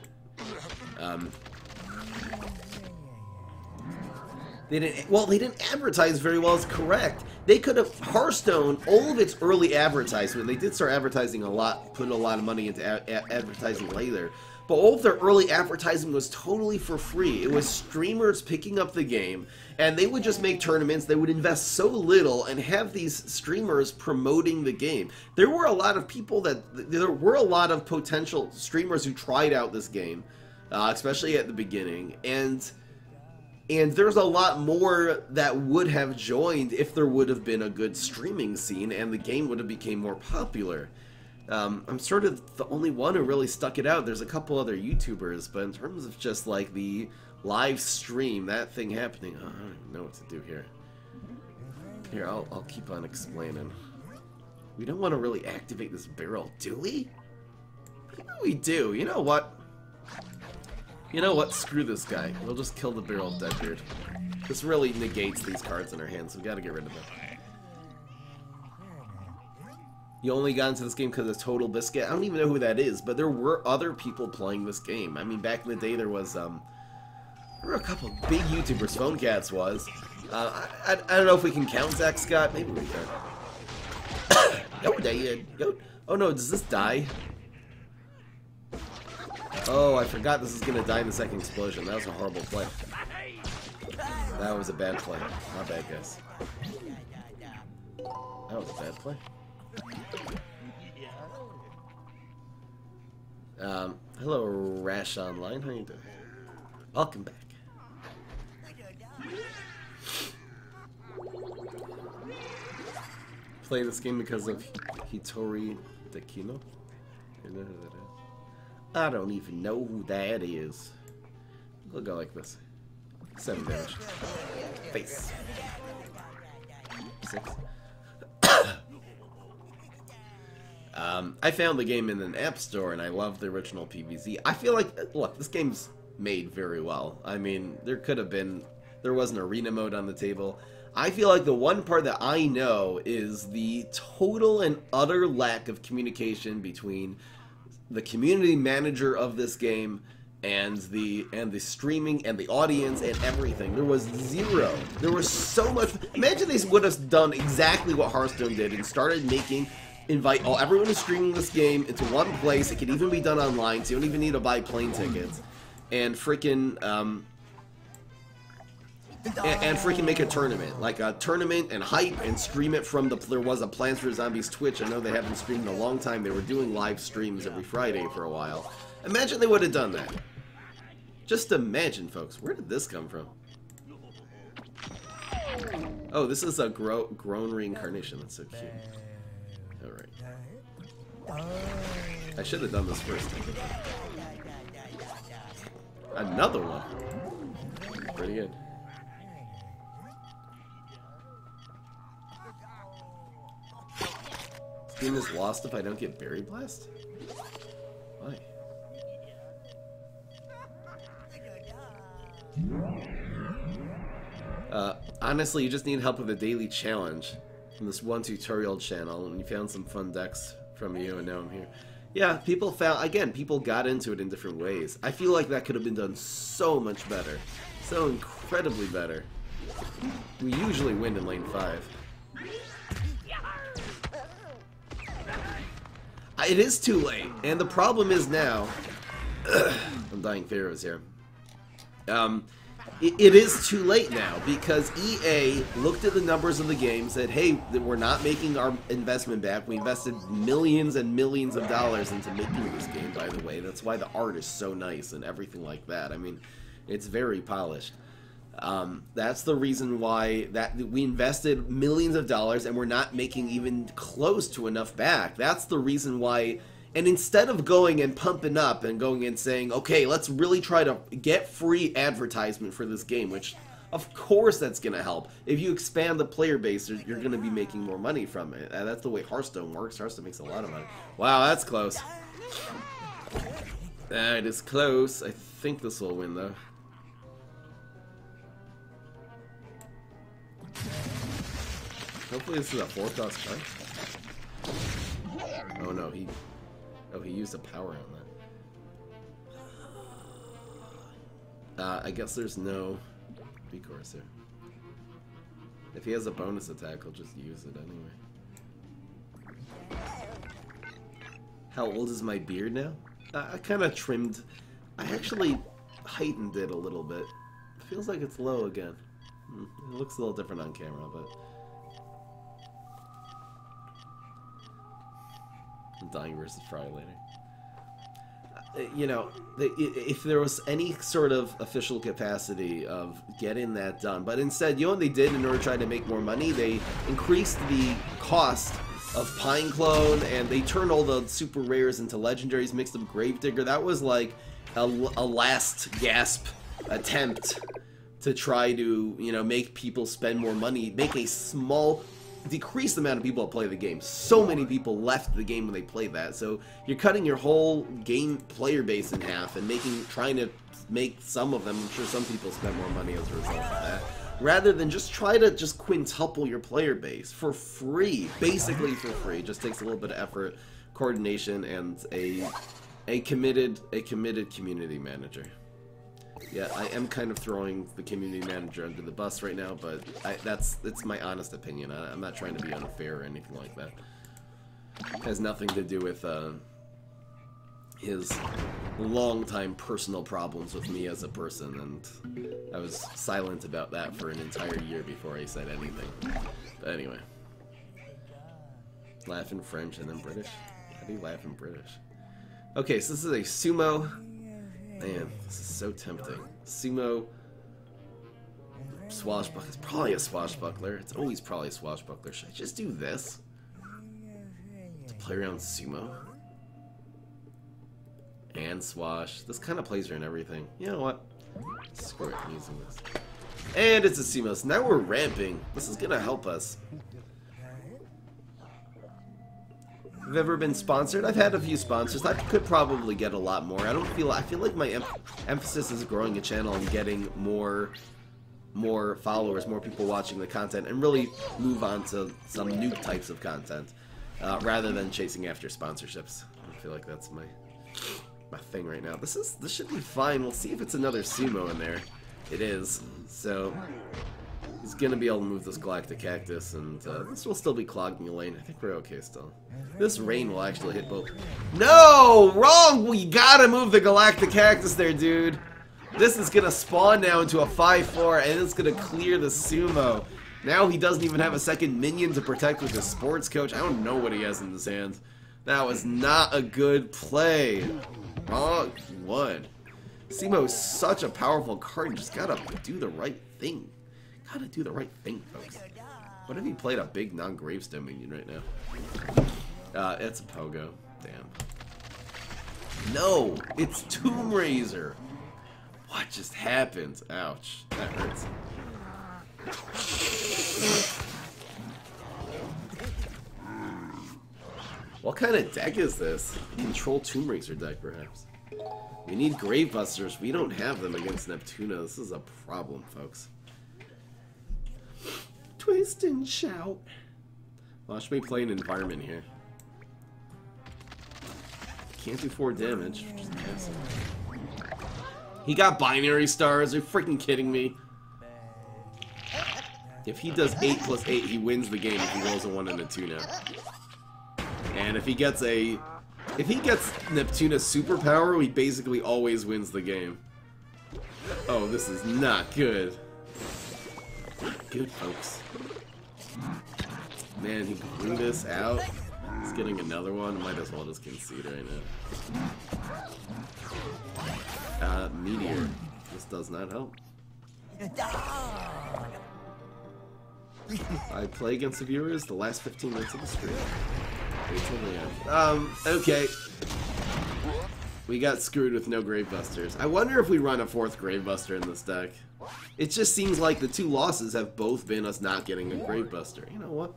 They didn't advertise very well, is correct. They could have, Hearthstone, all of its early advertisement, they did start advertising a lot, put a lot of money into advertising later, but all of their early advertising was totally for free. It was streamers picking up the game, and they would just make tournaments, they would invest so little, and have these streamers promoting the game. There were a lot of people there were a lot of potential streamers who tried out this game, especially at the beginning, and there's a lot more that would have joined if there would have been a good streaming scene and the game would have became more popular. I'm sort of the only one who really stuck it out. There's a couple other YouTubers, but in terms of just like the live stream, that thing happening, I don't even know what to do here. Here, I'll keep on explaining. We don't want to really activate this barrel, do we? Maybe we do. You know what? You know what? Screw this guy. We'll just kill the barrel of Deadbeard. This really negates these cards in our hands. We gotta get rid of them. You only got into this game because of Total Biscuit? I don't even know who that is, but there were other people playing this game. I mean, back in the day, there were a couple of big YouTubers. Phone Cats was. I don't know if we can count Zach Scott. Maybe we can. Oh, dead. Oh no, does this die? Oh, I forgot this is gonna die in the second explosion. That was a horrible play. That was a bad play. Not bad, guys. That was a bad play. Hello, Rash Online. How you doing? Welcome back. Play this game because of Hitori Takino? You know who that is? I don't even know who that is. We'll go like this. 7 damage. Face. 6. I found the game in an app store and I love the original PvZ. I feel like, look, this game's made very well. I mean, there was an arena mode on the table. I feel like the one part that I know is the total and utter lack of communication between the community manager of this game and the streaming and the audience and everything. There was zero. There was so much. Imagine they would have done exactly what Hearthstone did and started invite everyone who's streaming this game into one place. It could even be done online, so you don't even need to buy plane tickets. And freaking freaking make a tournament, like a tournament, and hype and stream it from there was a Plants vs Zombies Twitch. I know they haven't streamed in a long time. They were doing live streams every Friday for a while. Imagine they would have done that. Just imagine, folks. Where did this come from? Oh, this is a grown reincarnation. That's so cute. Alright. I should have done this first. Another one. Pretty good. This game is lost if I don't get Berry Blast? Why? Honestly, you just need help with a daily challenge from this one tutorial channel, and you found some fun decks from you, and now I'm here. Yeah, people got into it in different ways. I feel like that could have been done so much better. So incredibly better. We usually win in lane 5. It is too late, and the problem is now... I'm dying pharaohs here. It is too late now, because EA looked at the numbers of the game, said, hey, we're not making our investment back. We invested millions and millions of dollars into making this game, by the way. That's why the art is so nice and everything like that. I mean, it's very polished. That's the reason why we invested millions of dollars and we're not making even close to enough back. That's the reason why. And instead of going and pumping up and going and saying, okay, let's really try to get free advertisement for this game, which of course that's going to help. If you expand the player base, you're going to be making more money from it. And that's the way Hearthstone works. Hearthstone makes a lot of money. Wow, that's close. That is close. I think this will win, though. Hopefully this is a 4-cost card. Oh no, he used a power on that. I guess there's no recourse there. If he has a bonus attack, he'll just use it anyway. How old is my beard now? I kind of trimmed. I actually heightened it a little bit. It feels like it's low again. It looks a little different on camera, but... Dying versus Fry later. You know, if there was any sort of official capacity of getting that done, but instead, you know what they did in order to try to make more money? They increased the cost of Pine Clone, and they turned all the super rares into legendaries, mixed up Gravedigger. That was like a last gasp attempt to try to, you know, make people spend more money, make a small... decrease the amount of people that play the game. So many people left the game when they played that. So you're cutting your whole game player base in half and trying to make some of them, I'm sure some people spend more money as a result of that, rather than just try to just quintuple your player base for free, basically for free. It just takes a little bit of effort, coordination, and a committed community manager. Yeah, I am kind of throwing the community manager under the bus right now, but that's my honest opinion. I'm not trying to be unfair or anything like that. It has nothing to do with his long-time personal problems with me as a person, and I was silent about that for an entire year before I said anything. But anyway. Laugh in French and then British? How do you laugh in British? Okay, so this is a sumo... Man, this is so tempting. Sumo swashbuckler. It's probably a swashbuckler. It's always probably a swashbuckler. Should I just do this? To play around sumo? And swash. This kind of plays around everything. You know what? Screw it, I'm using this. And it's a sumo. So now we're ramping. This is gonna help us. I've ever been sponsored. I've had a few sponsors. I could probably get a lot more. I feel like my emphasis is growing a channel and getting more followers, more people watching the content, and really move on to some new types of content rather than chasing after sponsorships. I feel like that's my thing right now. This should be fine. We'll see if it's another sumo in there. It is. So he's gonna be able to move this Galactic Cactus, and this will still be clogging a lane. I think we're okay still. This rain will actually hit both. No! Wrong! We gotta move the Galactic Cactus there, dude. This is gonna spawn now into a 5-4, and it's gonna clear the sumo. Now he doesn't even have a second minion to protect with his sports coach. I don't know what he has in his hand. That was not a good play. Wrong one. Sumo is such a powerful card. You just gotta do the right thing. Gotta do the right thing, folks. What if he played a big non-gravestone minion right now? It's a pogo. Damn. No! It's Tomb Raiser! What just happened? Ouch. That hurts. What kind of deck is this? Control Tomb Raiser deck, perhaps. We need Gravebusters. We don't have them against Neptuna. This is a problem, folks. Twist and shout. Watch me play an environment here. Can't do 4 damage. Just passive. He got binary stars. Are you freaking kidding me? If he does 8+8, he wins the game if he rolls a 1 and a 2 now. And if he gets Neptuna's superpower, he basically always wins the game. Oh, this is not good. Not good, folks. Man, he blew this out. He's getting another one. Might as well just concede right now. Meteor. This does not help. I play against the viewers the last 15 minutes of the stream. Wait till the end. Okay. We got screwed with no Gravebusters. I wonder if we run a 4th Gravebuster in this deck. It just seems like the 2 losses have both been us not getting a Gravebuster. You know what?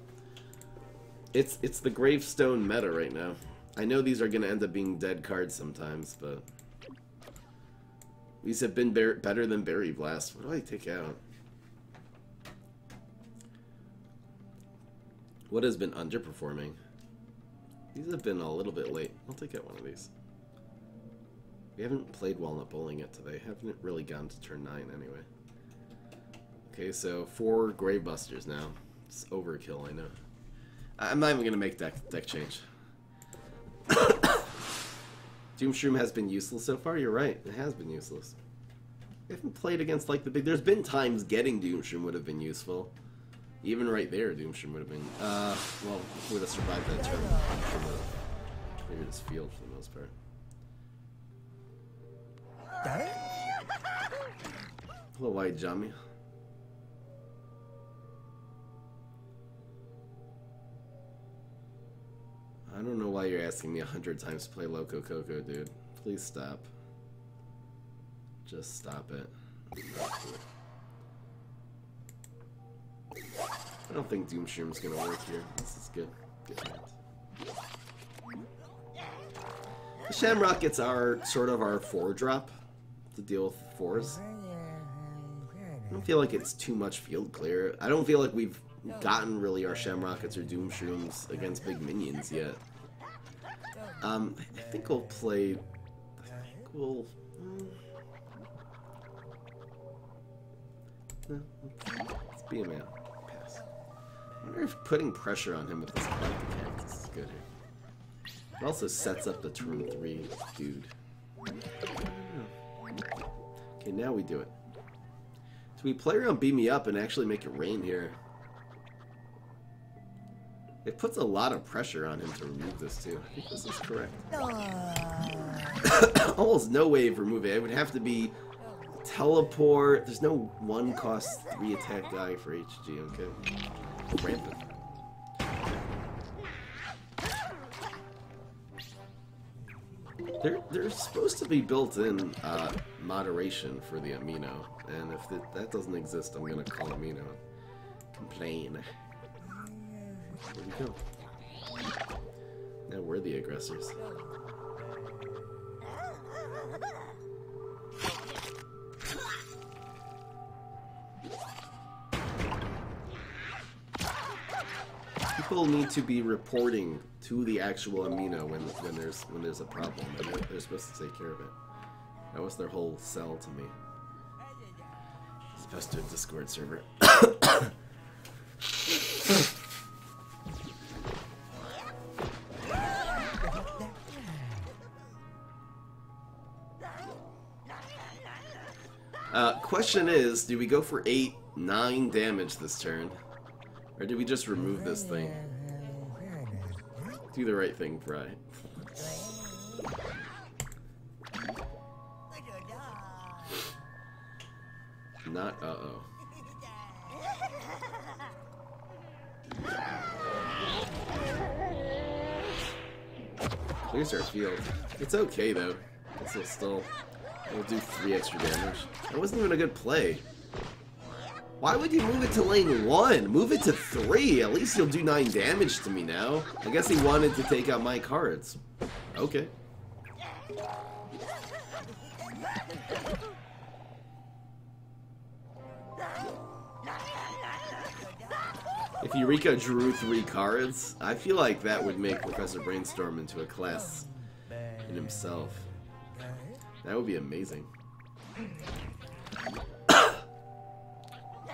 It's the Gravestone meta right now. I know these are going to end up being dead cards sometimes, but these have been better than Berry Blast. What do I take out? What has been underperforming? These have been a little bit late. I'll take out one of these. We haven't played Walnut Bowling yet today. Haven't really gone to turn 9 anyway. Okay, so 4 Gravebusters now. It's overkill, I know. I'm not even gonna make deck change. Doomshroom has been useless so far. You're right, it has been useless. I haven't played against like the big. There's been times getting Doomshroom would have been useful. Even right there, Doomshroom would have been. Well, would have survived that turn. Cleared his field for the most part. Hello, White Jami. I don't know why you're asking me 100 times to play Loco Coco, dude. Please stop. Just stop it. I don't think Doomshroom's gonna work here. This is good. Good hand. The Shamrock gets our sort of our 4-drop to deal with 4s. I don't feel like it's too much field clear. I don't feel like we've gotten really our Shamrockets or Doomshrooms against big minions yet. I think we'll play. I think we'll. No, let's be a man. Pass. I wonder if putting pressure on him with this Cactus is good here. It also sets up the turn 3 dude. Okay, now we do it. So we play around Beam Me Up and actually make it rain here. It puts a lot of pressure on him to remove this too. I think this is correct. Almost no way of removing it. It would have to be teleport. There's no 1-cost 3 attack die for HG, okay? Rampant. There's supposed to be built-in moderation for the amino, and if that doesn't exist, I'm gonna call amino. Complain. Where'd we go? Now we're the aggressors. People need to be reporting to the actual amino when there's a problem, and they're supposed to take care of it. That was their whole sell to me. Supposed to a Discord server. Question is, do we go for 8, 9 damage this turn? Or do we just remove this thing? Do the right thing, Fry. Not uh-oh. Clears our field. It's okay though. This will still it'll do 3 extra damage. That wasn't even a good play. Why would you move it to lane 1? Move it to 3. At least you'll do 9 damage to me now. I guess he wanted to take out my cards. Okay. If Eureka drew 3 cards, I feel like that would make Professor Brainstorm into a class in himself. That would be amazing.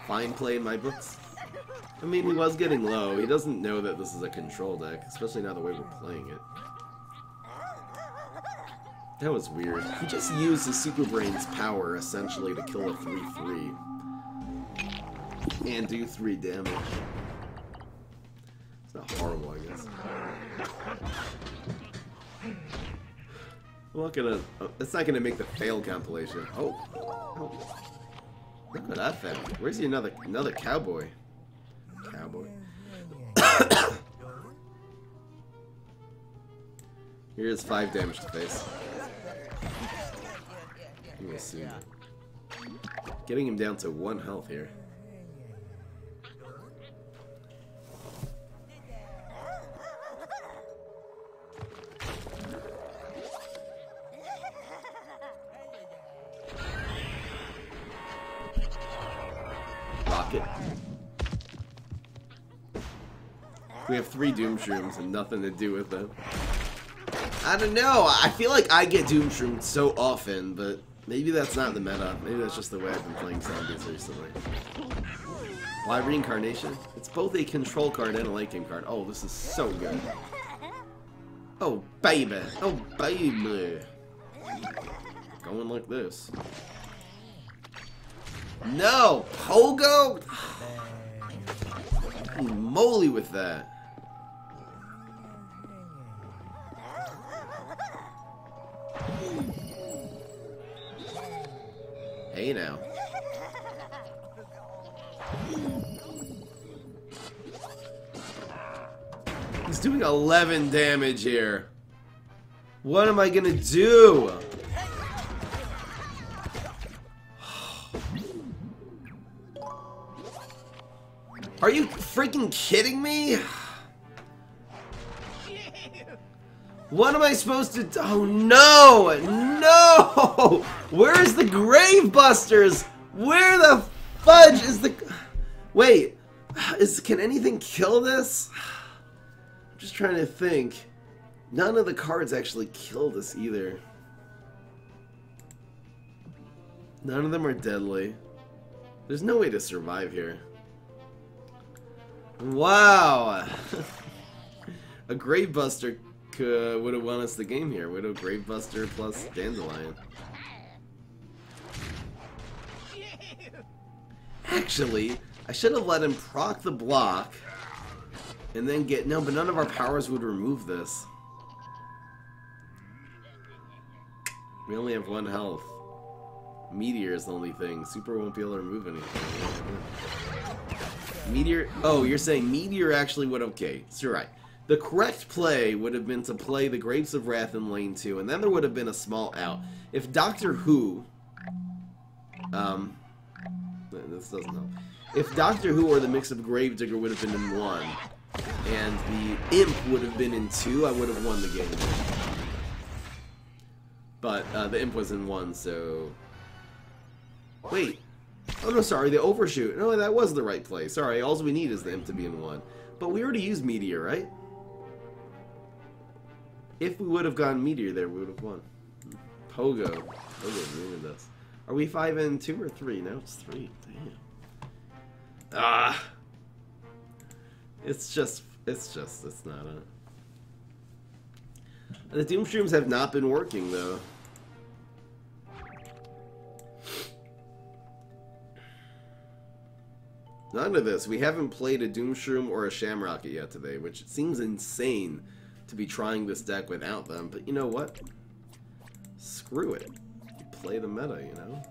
Fine play in my books. I mean, he was getting low. He doesn't know that this is a control deck, especially now the way we're playing it. That was weird. He just used his Super Brain's power, essentially, to kill a 3/3. And do 3 damage. It's not horrible, I guess. I'm not gonna... It's not gonna make the fail compilation. Oh. Look what I found. Where's the another cowboy? Cowboy. Here's 5 damage to face. We'll see. Getting him down to 1 health here. Rocket. We have 3 Doomshrooms and nothing to do with them. I don't know. I feel like I get Doomshroomed so often, but Maybe that's not the meta. Maybe that's just the way I've been playing zombies recently. Why reincarnation? It's both a control card and a late game card. Oh, this is so good. Oh, baby. Oh, baby. Going like this. No! Pogo? Holy moly with that. Hey now. He's doing 11 damage here. What am I gonna do? Are you freaking kidding me? What am I supposed to do? Oh no! No! Where's the Grave Busters? Where the fudge is the... Wait, can anything kill this? I'm just trying to think. None of the cards actually kill this either. None of them are deadly. There's no way to survive here. Wow! A Grave Buster would have won us the game here. Widow, Grave Buster plus Dandelion. Actually, I should have let him proc the block and then get... No, but none of our powers would remove this. We only have 1 health. Meteor is the only thing. Super won't be able to remove anything. Meteor... Oh, you're saying Meteor actually would... Okay, so you're right. The correct play would have been to play the Grapes of Wrath in lane 2, and then there would have been a small out. If Doctor Who... this doesn't help. If Doctor Who or the mix of Gravedigger would have been in 1, and the Imp would have been in 2, I would have won the game. But the Imp was in 1, so... Wait. Oh no, sorry, the Overshoot. No, that was the right play. Sorry, all we need is the Imp to be in 1. But we already used Meteor, right? If we would have gone Meteor there, we would have won. Pogo. Pogo ruined us. Are we 5 and 2 or 3? No, it's 3. Damn. Ah! It's not a... The Doom Shrooms have not been working, though. None of this. We haven't played a Doom Shroom or a Shamrocket yet today, which seems insane to be trying this deck without them. But you know what? Screw it. Play the meta, you know?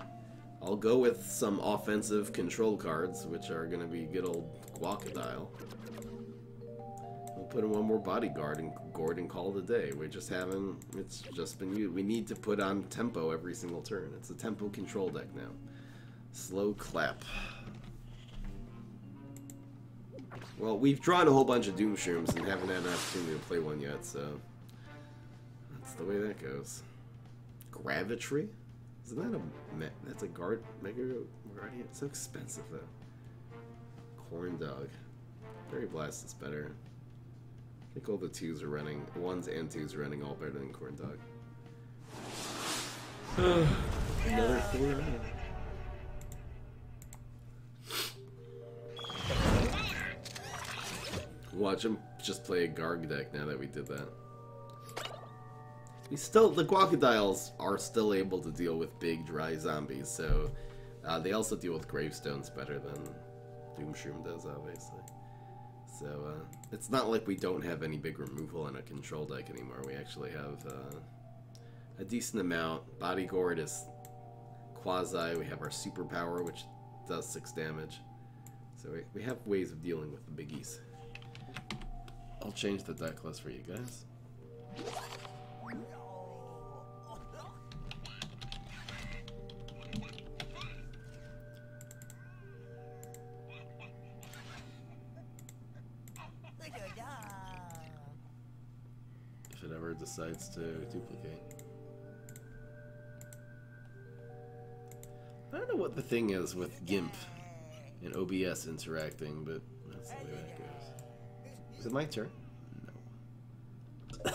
I'll go with some offensive control cards, which are going to be good old Guacodile. We'll put in one more bodyguard and Gordon call it a day. We just haven't... It's just been used. We need to put on tempo every single turn. It's a tempo control deck now. Slow clap. Well, we've drawn a whole bunch of Doom Shrooms and haven't had an opportunity to play one yet, so... That's the way that goes. Gravitry? Isn't that a... That's a Mega Guardian? It's so expensive, though. Corn Dog. Fairy Blast is better. I think all the 2s are running... 1s and 2s are running all better than Corn Dog. Another 4. Watch him just play a Garg deck now that we did that. The Guacodiles are still able to deal with big, dry zombies, so they also deal with gravestones better than Doom Shroom does, obviously. So it's not like we don't have any big removal in a control deck anymore. We actually have a decent amount. Bodyguard is quasi. We have our superpower, which does 6 damage. So we have ways of dealing with the biggies. I'll change the deck list for you guys. If it ever decides to duplicate. I don't know what the thing is with GIMP and OBS interacting, but that's the way that goes. Is it my turn? No.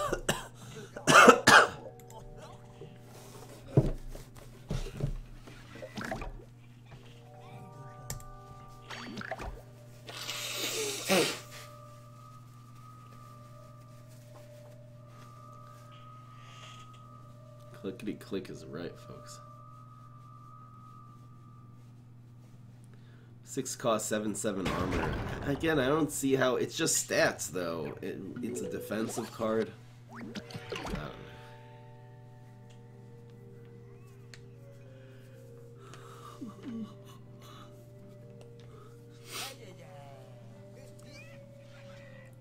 Clickety click is right, folks. 6 cost, 7/7 armor. Again, I don't see how. It's just stats, though. It's a defensive card. I don't know.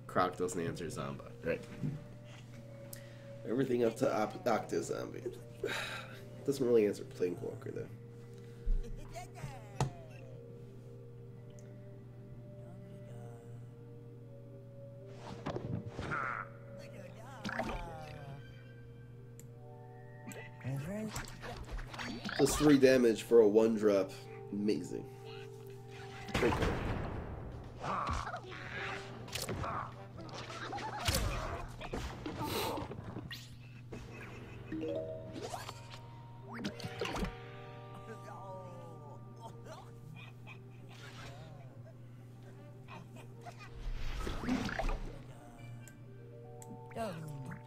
Croc doesn't answer Zomba. Right. Everything up to Octa Zombie. Doesn't really answer Planewalker, though. Plus 3 damage for a 1-drop. Amazing. Great card.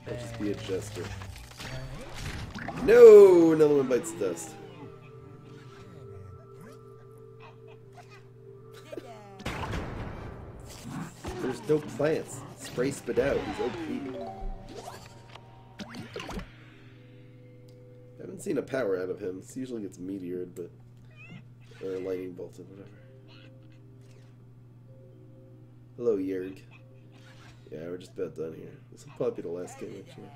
I'll just be a jester. No! Another one bites dust. There's no plants. Spray spit out. He's OP. I haven't seen a power out of him. It usually gets meteored, but... or lightning bolted, whatever. Hello, Yerg. Yeah, we're just about done here. This will probably be the last game, actually.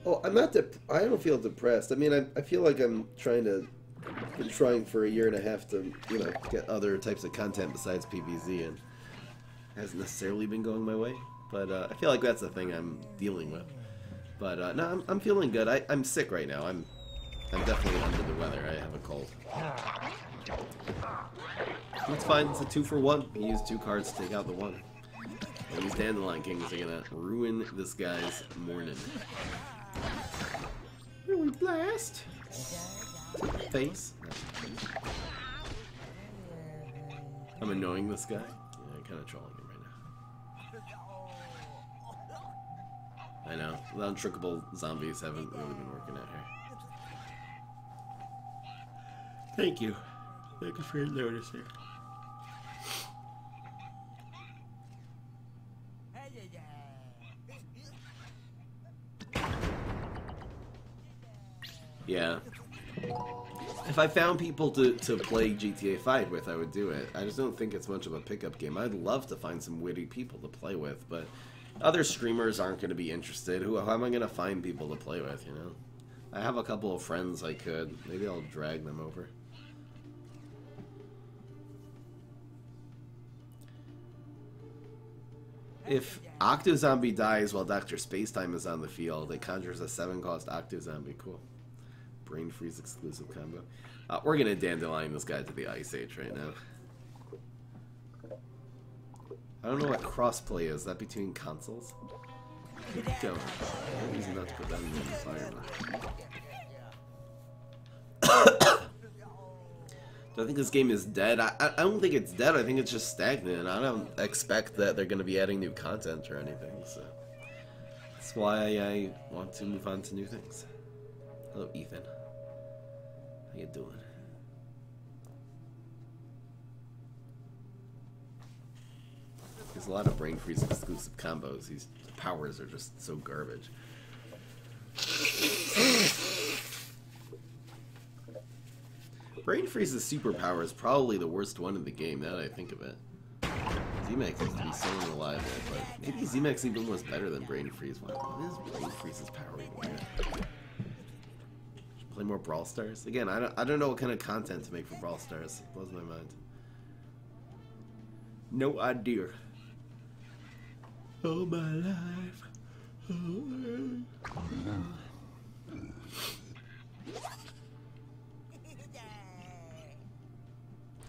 Oh, I'm not I don't feel depressed. I mean, I feel like been trying for a year and a half to, you know, get other types of content besides PvZ, and it hasn't necessarily been going my way. But I feel like that's the thing I'm dealing with. But no, I'm feeling good. I'm sick right now. I'm definitely under the weather. I have a cold. It's fine. It's a 2-for-1. You use 2 cards to take out the 1. And these Dandelion Kings are gonna ruin this guy's morning. Here we blast! Face. I'm annoying this guy. Yeah, I'm kind of trolling him right now. I know. The untrickable zombies haven't really been working out here. Thank you. Thank you for your notice here. Yeah. If I found people to play GTA 5 with, I would do it. I just don't think it's much of a pickup game. I'd love to find some witty people to play with, but other streamers aren't going to be interested. How am I going to find people to play with, you know? I have a couple of friends I could. Maybe I'll drag them over. If Octozombie dies while Dr. Spacetime is on the field, it conjures a 7-cost Octozombie. Cool. Brain Freeze exclusive combo. We're gonna Dandelion this guy to the Ice Age right now. I don't know what crossplay is. Is that between consoles? Keep it going. I'm using that to put that in the environment. Do I think this game is dead? I don't think it's dead. I think it's just stagnant. I don't expect that they're going to be adding new content or anything. So that's why I want to move on to new things. Hello, Ethan. How you doing? There's a lot of Brain Freeze exclusive combos. These powers are just so garbage. Brain Freeze's superpower is probably the worst one in the game, now that I think of it. Z-Max used to be so unreliable, but maybe Z-Max even was better than Brain Freeze. What is Brain Freeze's power even? Play more Brawl Stars? Again, I don't know what kind of content to make for Brawl Stars. It blows my mind. No idea. Oh, my life.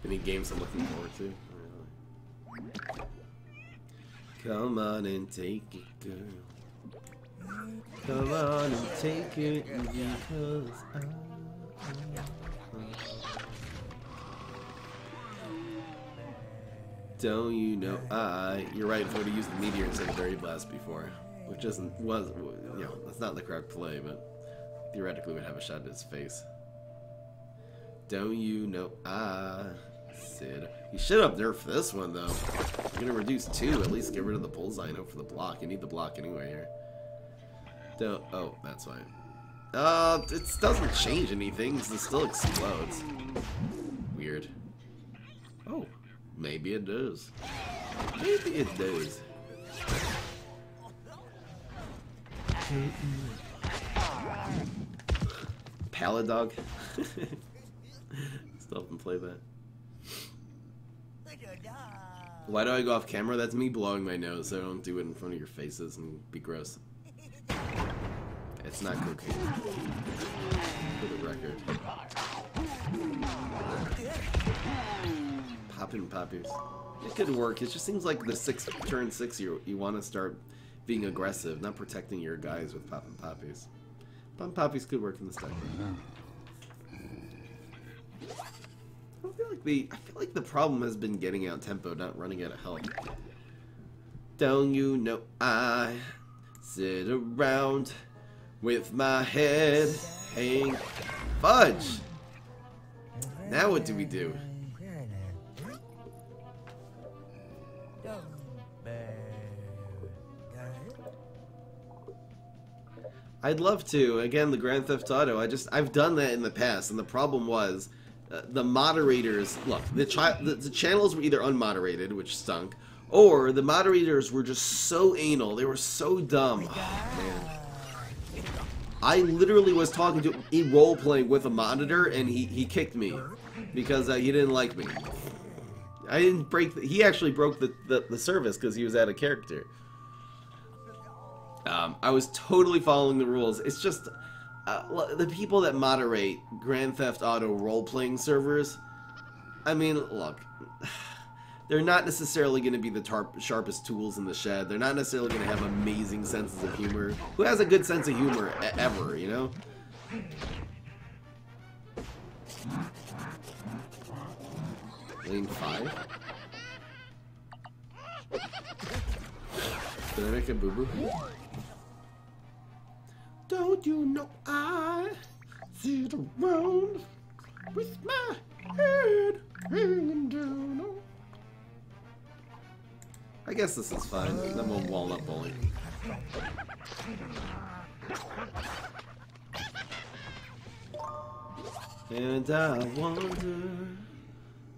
Any games I'm looking forward to? Really. Come on and take it, girl. Come on and take it because Don't you know? You're right. If I would have used the meteor instead of Berry Blast before, which that's not the correct play, but theoretically would have a shot at his face. Don't you know? Sid. You should have nerfed this one though. You're gonna reduce 2. At least get rid of the bullseye and hope for the block. You need the block anyway here. Don't. Oh, that's fine. It doesn't change anything. It still explodes. Weird. Oh. Maybe it does. Maybe it does. Pallet dog. Still haven't played that. Why do I go off camera? That's me blowing my nose, so I don't do it in front of your faces and be gross. It's not cocaine. For the record. Poppin' poppies. It could work. It just seems like the turn 6 you want to start being aggressive, not protecting your guys with poppin' poppies. Poppin' poppies could work in this deck. I feel like the problem has been getting out tempo, not running out of health. Don't you know I sit around with my head hanging. Fudge! Now what do we do? I'd love to. Again, the Grand Theft Auto. I've done that in the past, and the problem was the moderators. Look, the channels were either unmoderated, which stunk, or the moderators were just so anal. They were so dumb. Oh, man. I literally was talking to a role-playing with a monitor, and he kicked me because he didn't like me. I didn't break. He actually broke the service because he was out of character. I was totally following the rules. It's just the people that moderate Grand Theft Auto role-playing servers. I mean, look, they're not necessarily going to be the sharpest tools in the shed. They're not necessarily going to have amazing senses of humor. Who has a good sense of humor ever, you know? Lane 5? Did I make a boo-boo? Don't you know I sit around with my head hanging down? I guess this is fine. Then we'll walnut bowling. And I wonder,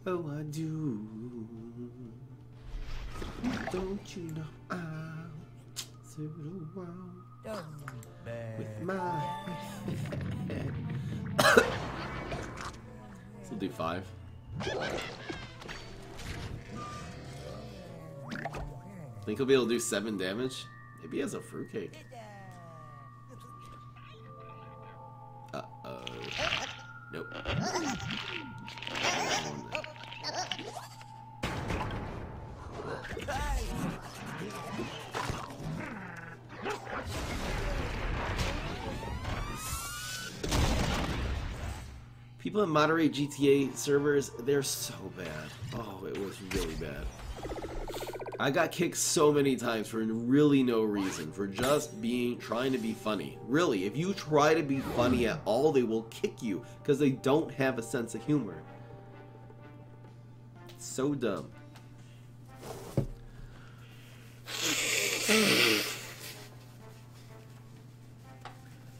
oh I do. Don't you know I'll sit around with my head. This will do 5. Think he'll be able to do 7 damage? Maybe he has a fruitcake. Uh-oh. Nope. People that moderate GTA servers, they're so bad. Oh, it was really bad. I got kicked so many times for really no reason, for just trying to be funny. Really, if you try to be funny at all, they will kick you because they don't have a sense of humor. It's so dumb.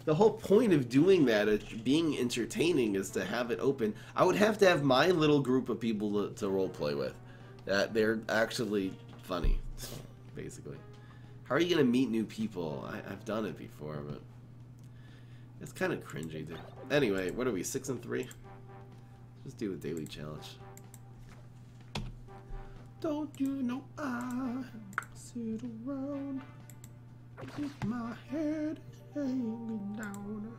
The whole point of doing that, being entertaining, is to have it open. I would have to have my little group of people to roleplay with. That they're actually funny, basically. How are you going to meet new people? I've done it before, but it's kind of cringy, dude. Anyway, what are we, 6 and 3? Let's do a daily challenge. Don't you know I sit around with my head hanging down?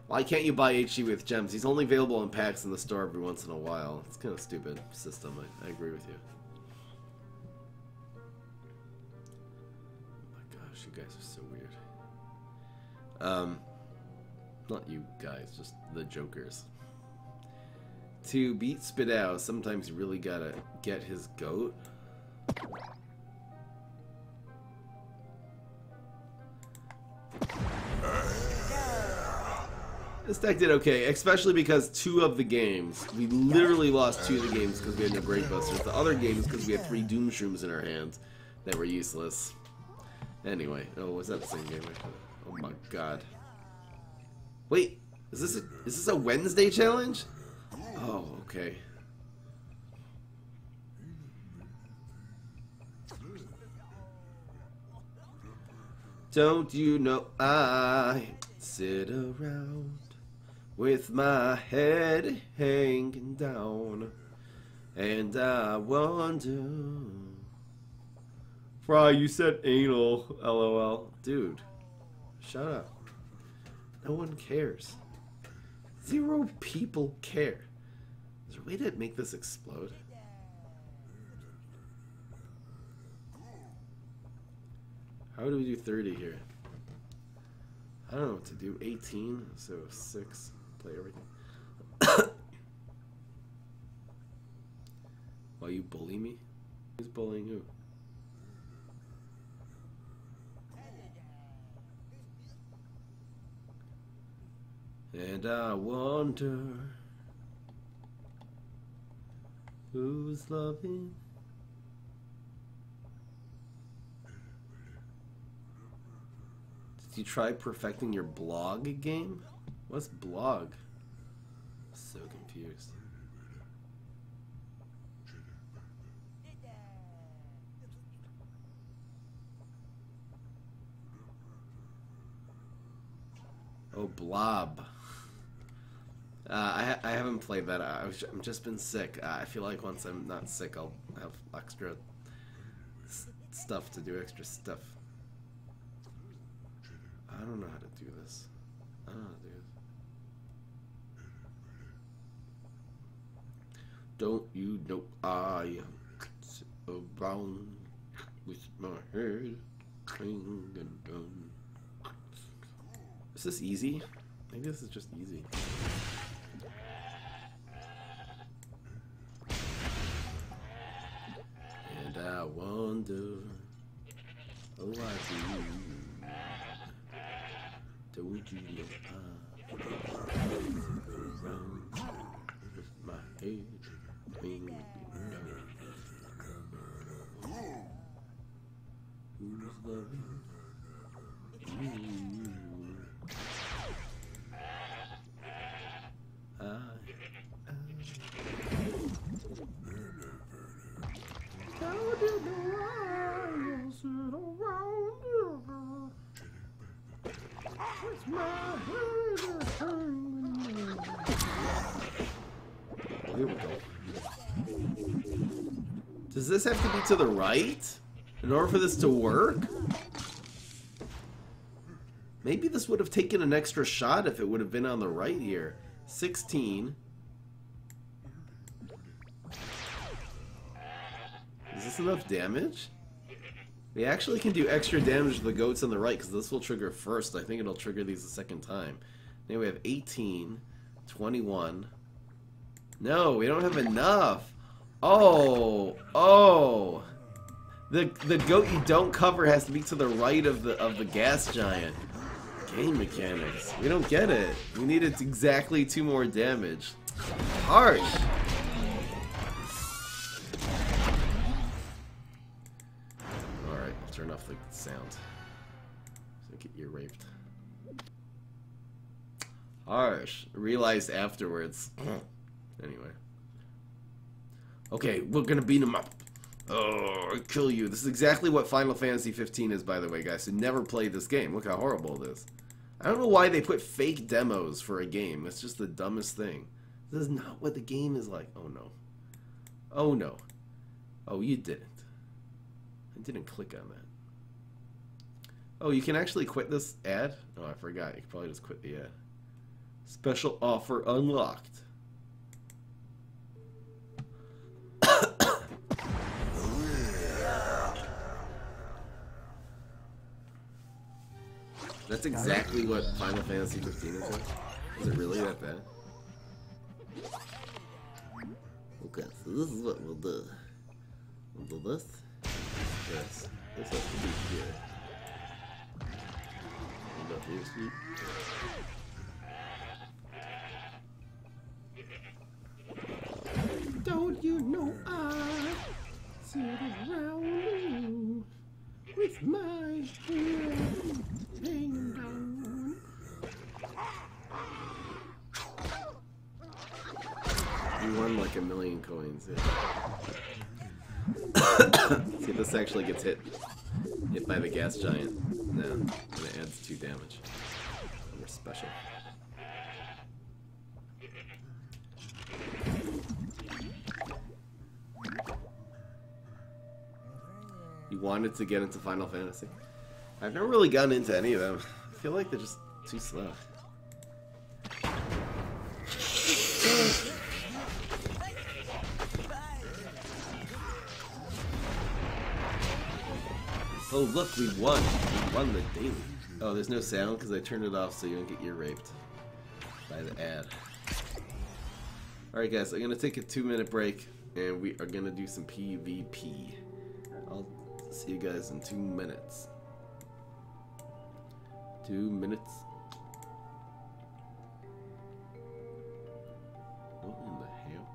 Why can't you buy HG with gems? He's only available in packs in the store every once in a while. It's kind of stupid system. I agree with you. Oh my gosh, you guys are so weird. Not you guys, just the jokers. To beat Spitao, sometimes you really gotta get his goat. This deck did okay, especially because 2 of the games, we literally lost 2 of the games because we had no Great Busters. The other games because we had 3 Doom Shrooms in our hands that were useless. Anyway, oh, was that the same game? Oh my god. Wait, is this a Wednesday challenge? Oh, okay. Don't you know I sit around with my head hanging down, and I wonder. Fry, you said anal, lol. Dude, shut up. No one cares. 0 people care. Is there a way to make this explode? How do we do 30 here? I don't know what to do. 18, so 6. Play everything. Why you bully me? Who's bullying who? And I wonder who's loving. Did you try perfecting your blog game? What's blog? So confused. Oh, blob. I haven't played that. I've just been sick. I feel like once I'm not sick, I'll have extra stuff to do. Extra stuff. I don't know how to do this. I don't know how to do this. Don't you know I sit around with my head hanging down. Is this easy? Maybe this is just easy. And I wonder, oh I do. Don't you know I around with my head hanging down. Who's loving you? Here we go. Does this have to be to the right in order for this to work? Maybe this would have taken an extra shot if it would have been on the right here. 16. Is this enough damage? We actually can do extra damage to the goats on the right because this will trigger first. I think it'll trigger these a second time. Now we have 18, 21. No, we don't have enough. Oh, oh. The goat you don't cover has to be to the right of the gas giant. Game mechanics. We don't get it. We needed exactly 2 more damage. Harsh. Alright, I'll turn off the sound. So I get ear raped. Harsh. Realized afterwards. Anyway. Okay, we're gonna beat him up. Oh, I'll kill you. This is exactly what Final Fantasy 15 is, by the way, guys. So never played this game. Look how horrible it is. I don't know why they put fake demos for a game. It's just the dumbest thing. This is not what the game is like. Oh, no. Oh, no. Oh, you didn't. I didn't click on that. Oh, you can actually quit this ad? Oh, I forgot. You can probably just quit the ad. Special offer unlocked. That's exactly what Final Fantasy 15 is like. Is it really that bad? Okay, so this is what we'll do. We'll do this. This. This has to be here. Hold up here, sweet. Don't you know I sit around with my head hanging down? You won like 1,000,000 coins. Yeah. See, this actually gets hit by the gas giant. No, and it adds 2 damage. We're special. You wanted to get into Final Fantasy? I've never really gotten into any of them. I feel like they're just too slow. Oh look, we won! We won the daily. Oh, there's no sound because I turned it off so you don't get ear raped by the ad. Alright guys, I'm gonna take a 2-minute break and we are gonna do some PvP. I'll see you guys in 2 minutes. 2 minutes. What in the hell?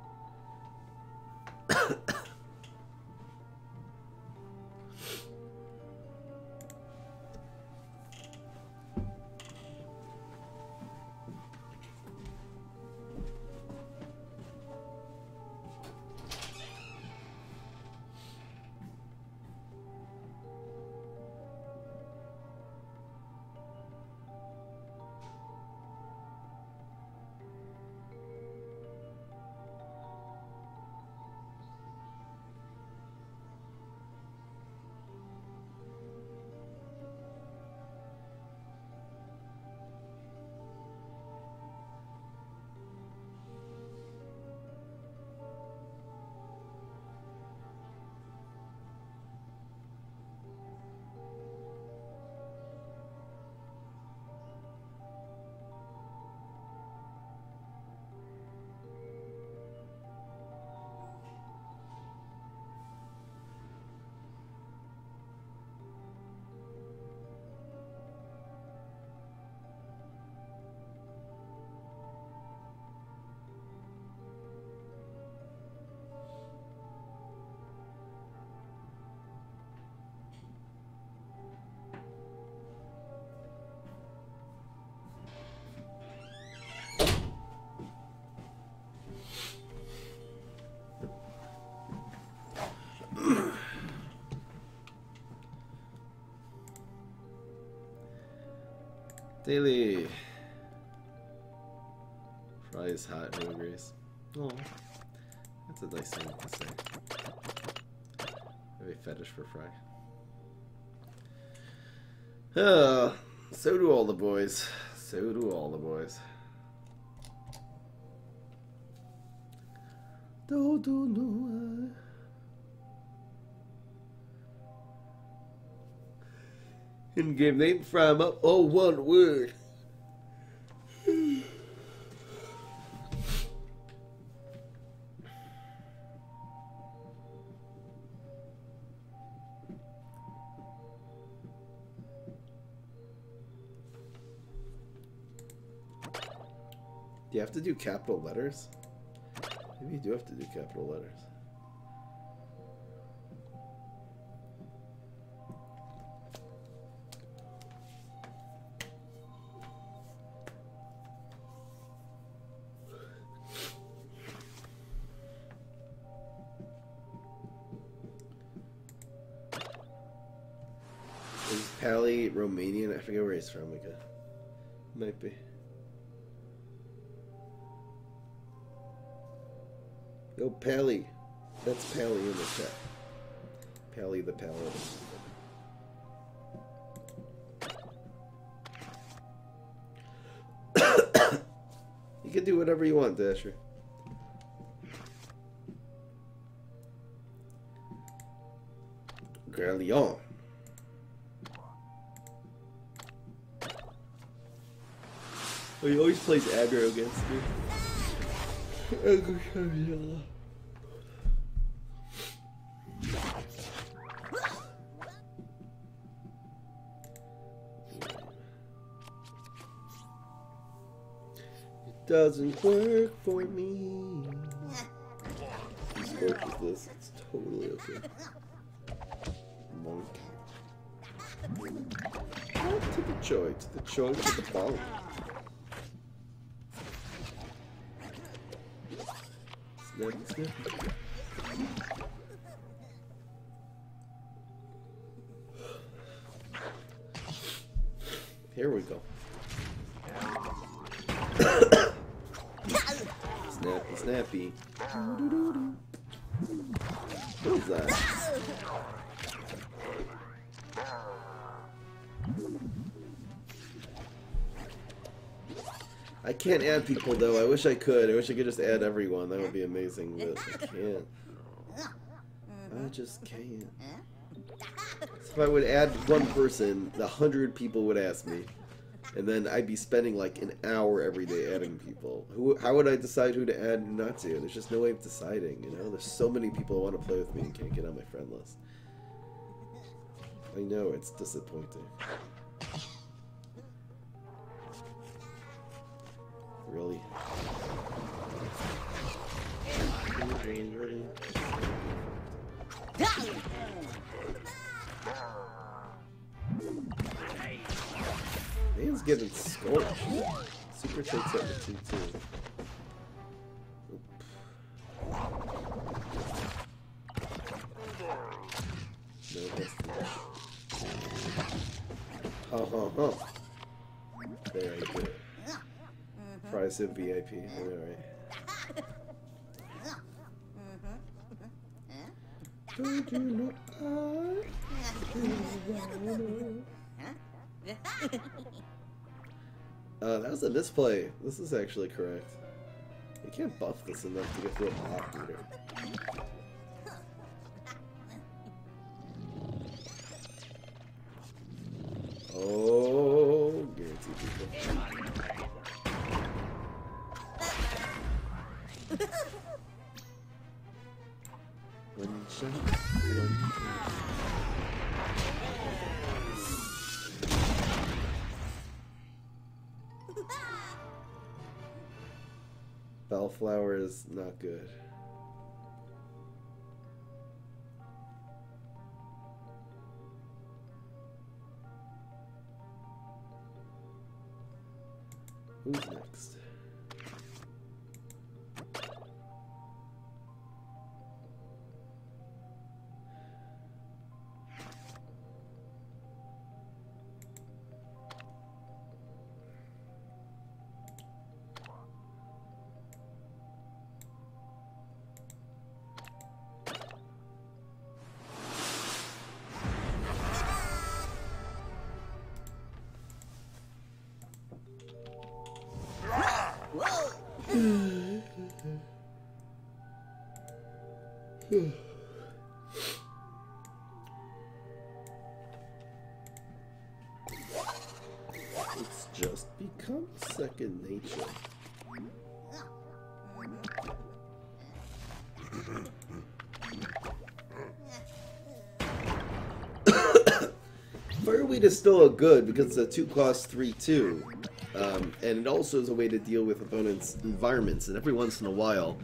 Daily. Fries hot no grace. Oh, that's a nice thing to say. I have a fetish for fry. So do all the boys. So do all the boys. Don't know. In-game name from up. Oh, one word. Do you have to do capital letters? Maybe you do have to do capital letters. Is Pally Romanian? I forget where he's from. Might be. Yo, Pally. That's Pally in the chat. Pally the Paladin. You can do whatever you want, Dasher. Gralion. Oh, he always plays aggro against me. doesn't work for me. Whose fork is this? It's totally okay. Monk. Up to the joy, to the joy, to the ball. Snap, snap. Here we go. Snappy, snappy. What is that? I can't add people though. I wish I could. I wish I could just add everyone. That would be amazing, but I can't. I just can't. So if I would add one person, 100 people would ask me. And then I'd be spending like an hour every day adding people. How would I decide who to add and who not to? There's just no way of deciding, you know? There's so many people who want to play with me and can't get on my friend list. I know, it's disappointing. Really? Really? Man's getting scorched. Super takes up the 2-2. No destination. Huh. There, I do it. Price of VIP. Alright. Don't you know that was a misplay. This is actually correct. You can't buff this enough to get through a block meter. Oh, guarantee people. One shot, one shot. Bellflower is not good. Who's next? It's just become second nature. Fireweed is still a good because it's a 2-cost 3/2. And it also is a way to deal with opponents' environments, and every once in a while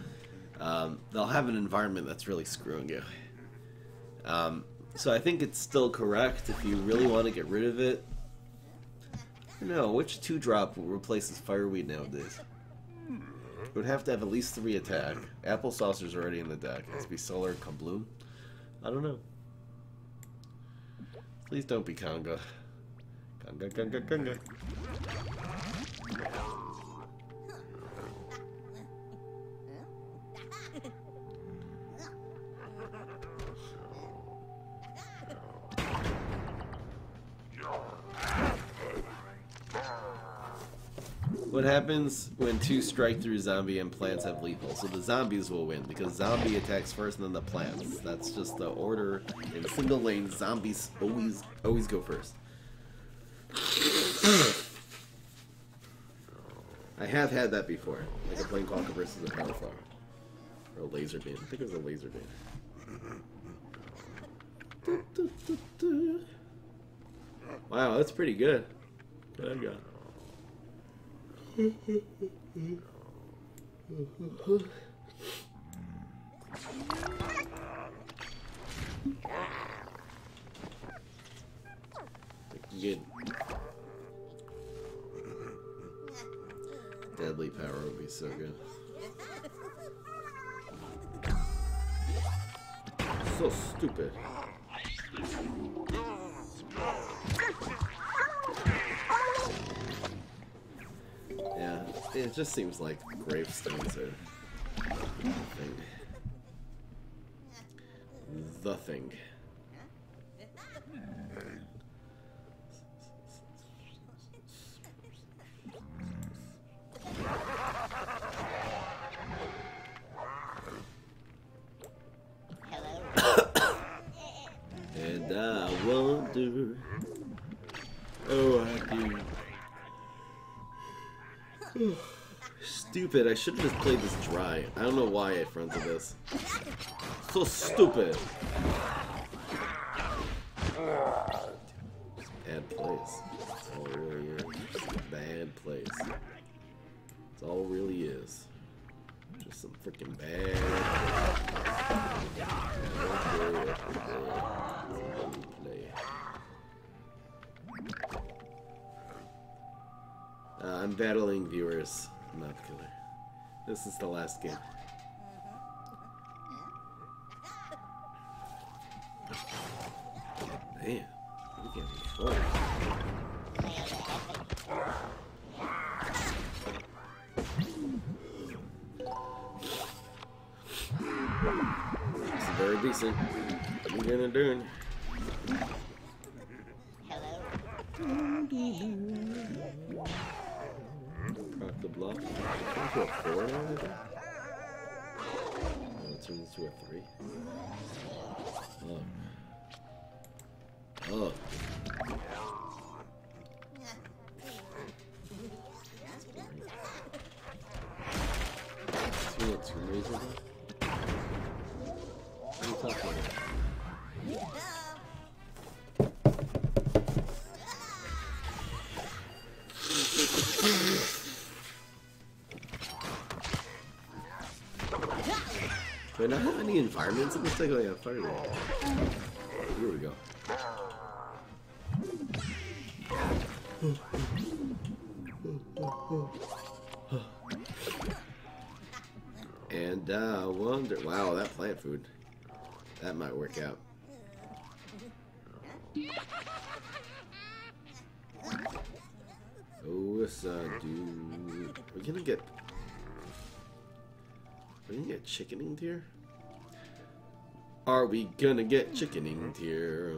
they'll have an environment that's really screwing you. So I think it's still correct if you really want to get rid of it. No, which 2-drop replaces Fireweed nowadays? It would have to have at least 3 attack. Applesaucer's already in the deck. It has to be Solar Kabloom. I don't know. Please don't be Conga. Conga. What happens when 2 strike through zombie and plants have lethal? So the zombies will win because zombie attacks first and then the plants. That's just the order. In single lane, zombies always go first. I have had that before, like a Planeswalker versus a Power Flower. Or a Laser Beam. I think it was a Laser Beam. Wow, that's pretty good. Good. Good. Deadly power would be so good. So stupid. Yeah, it just seems like gravestones are the thing. The thing. And I wonder, oh I do. Stupid, I should have just played this dry. I don't know why I fronted this. So stupid. Bad place. That's all it really is. Just a bad place. That's all it really is. Just some freaking bad. I'm battling viewers, not the killer. This is the last game. Man, we can't control it. This is very decent. What are you gonna do? Proc the block. Turn to a 4 now, it turns to a 3. Oh. Oh. See what Tomb Raider is? What are you talking about? Do I not have any environments? It looks like I have fire there. Here we go. And I wonder. Wow, that plant food. That might work out. Oh, it's dude. We're gonna get. Are we gonna get chickeninged here? Are we gonna get chickeninged here?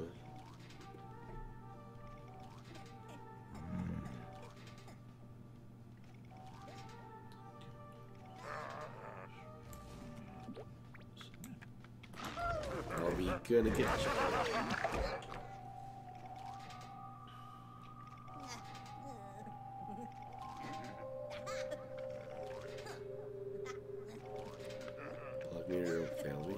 Are we gonna get chickeninged? Family.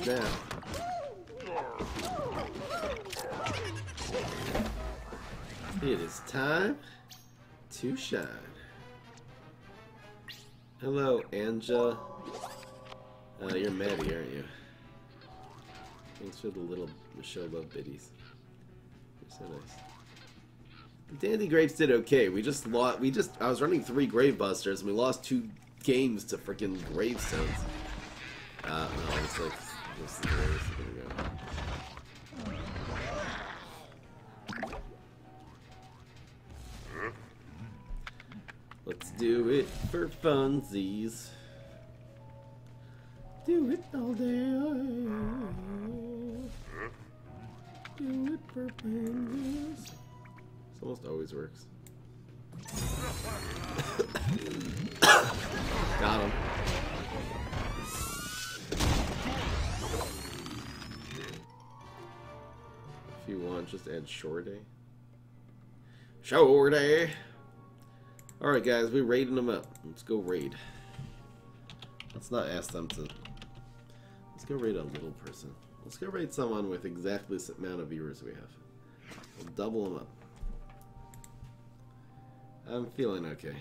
Snap. It is time to shine. Hello, Anja. You're Maddie, aren't you? Thanks for the little show love biddies. You're so nice. Dandy Grapes did okay. We just lost. I was running 3 Grave Busters, and we lost 2 games to freaking Gravestones. No, it's like what's the graves? There we go. Let's do it for funsies. Do it all day. Do it for pansies. This almost always works. Got him. If you want, just add Shore Day. Shore Day. Alright guys, we're raiding them up. Let's go raid. Let's not ask them to... Let's go raid a little person. Let's go raid someone with exactly the amount of viewers we have. We'll double them up. I'm feeling okay.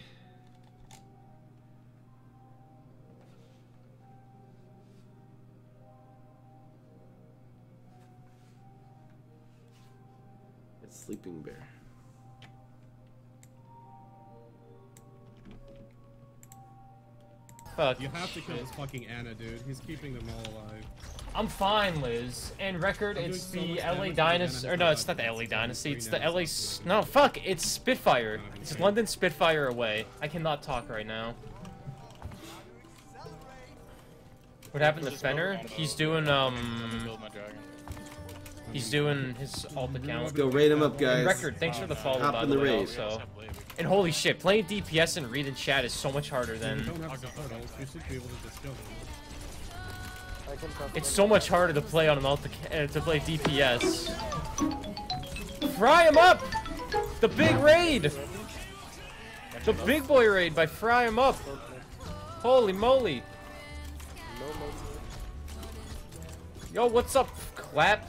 It's Sleeping Bear. Fuck. You have to kill this fucking Anna, dude. He's keeping them all alive. I'm fine, Liz. And record, I'm it's doing so the much LA damage Dynasty. to Or the no, it's Anna not the LA has Dynasty. It's the now. LA. No, fuck. It's Spitfire. Oh, It's okay. London Spitfire away. I cannot talk right now. What happened to Fenner? He's doing He's doing his alt account. Let's go raid them up, guys. And record, thanks for the follow, Hop by in the the way, raid. also. And holy shit, playing DPS and reading chat is so much harder You than... don't have subtitles. You should be able to just kill them. It's so much harder to play on to play DPS. Fry him up! The big raid! The big boy raid by Fry him up! Holy moly! Yo, what's up, Clap?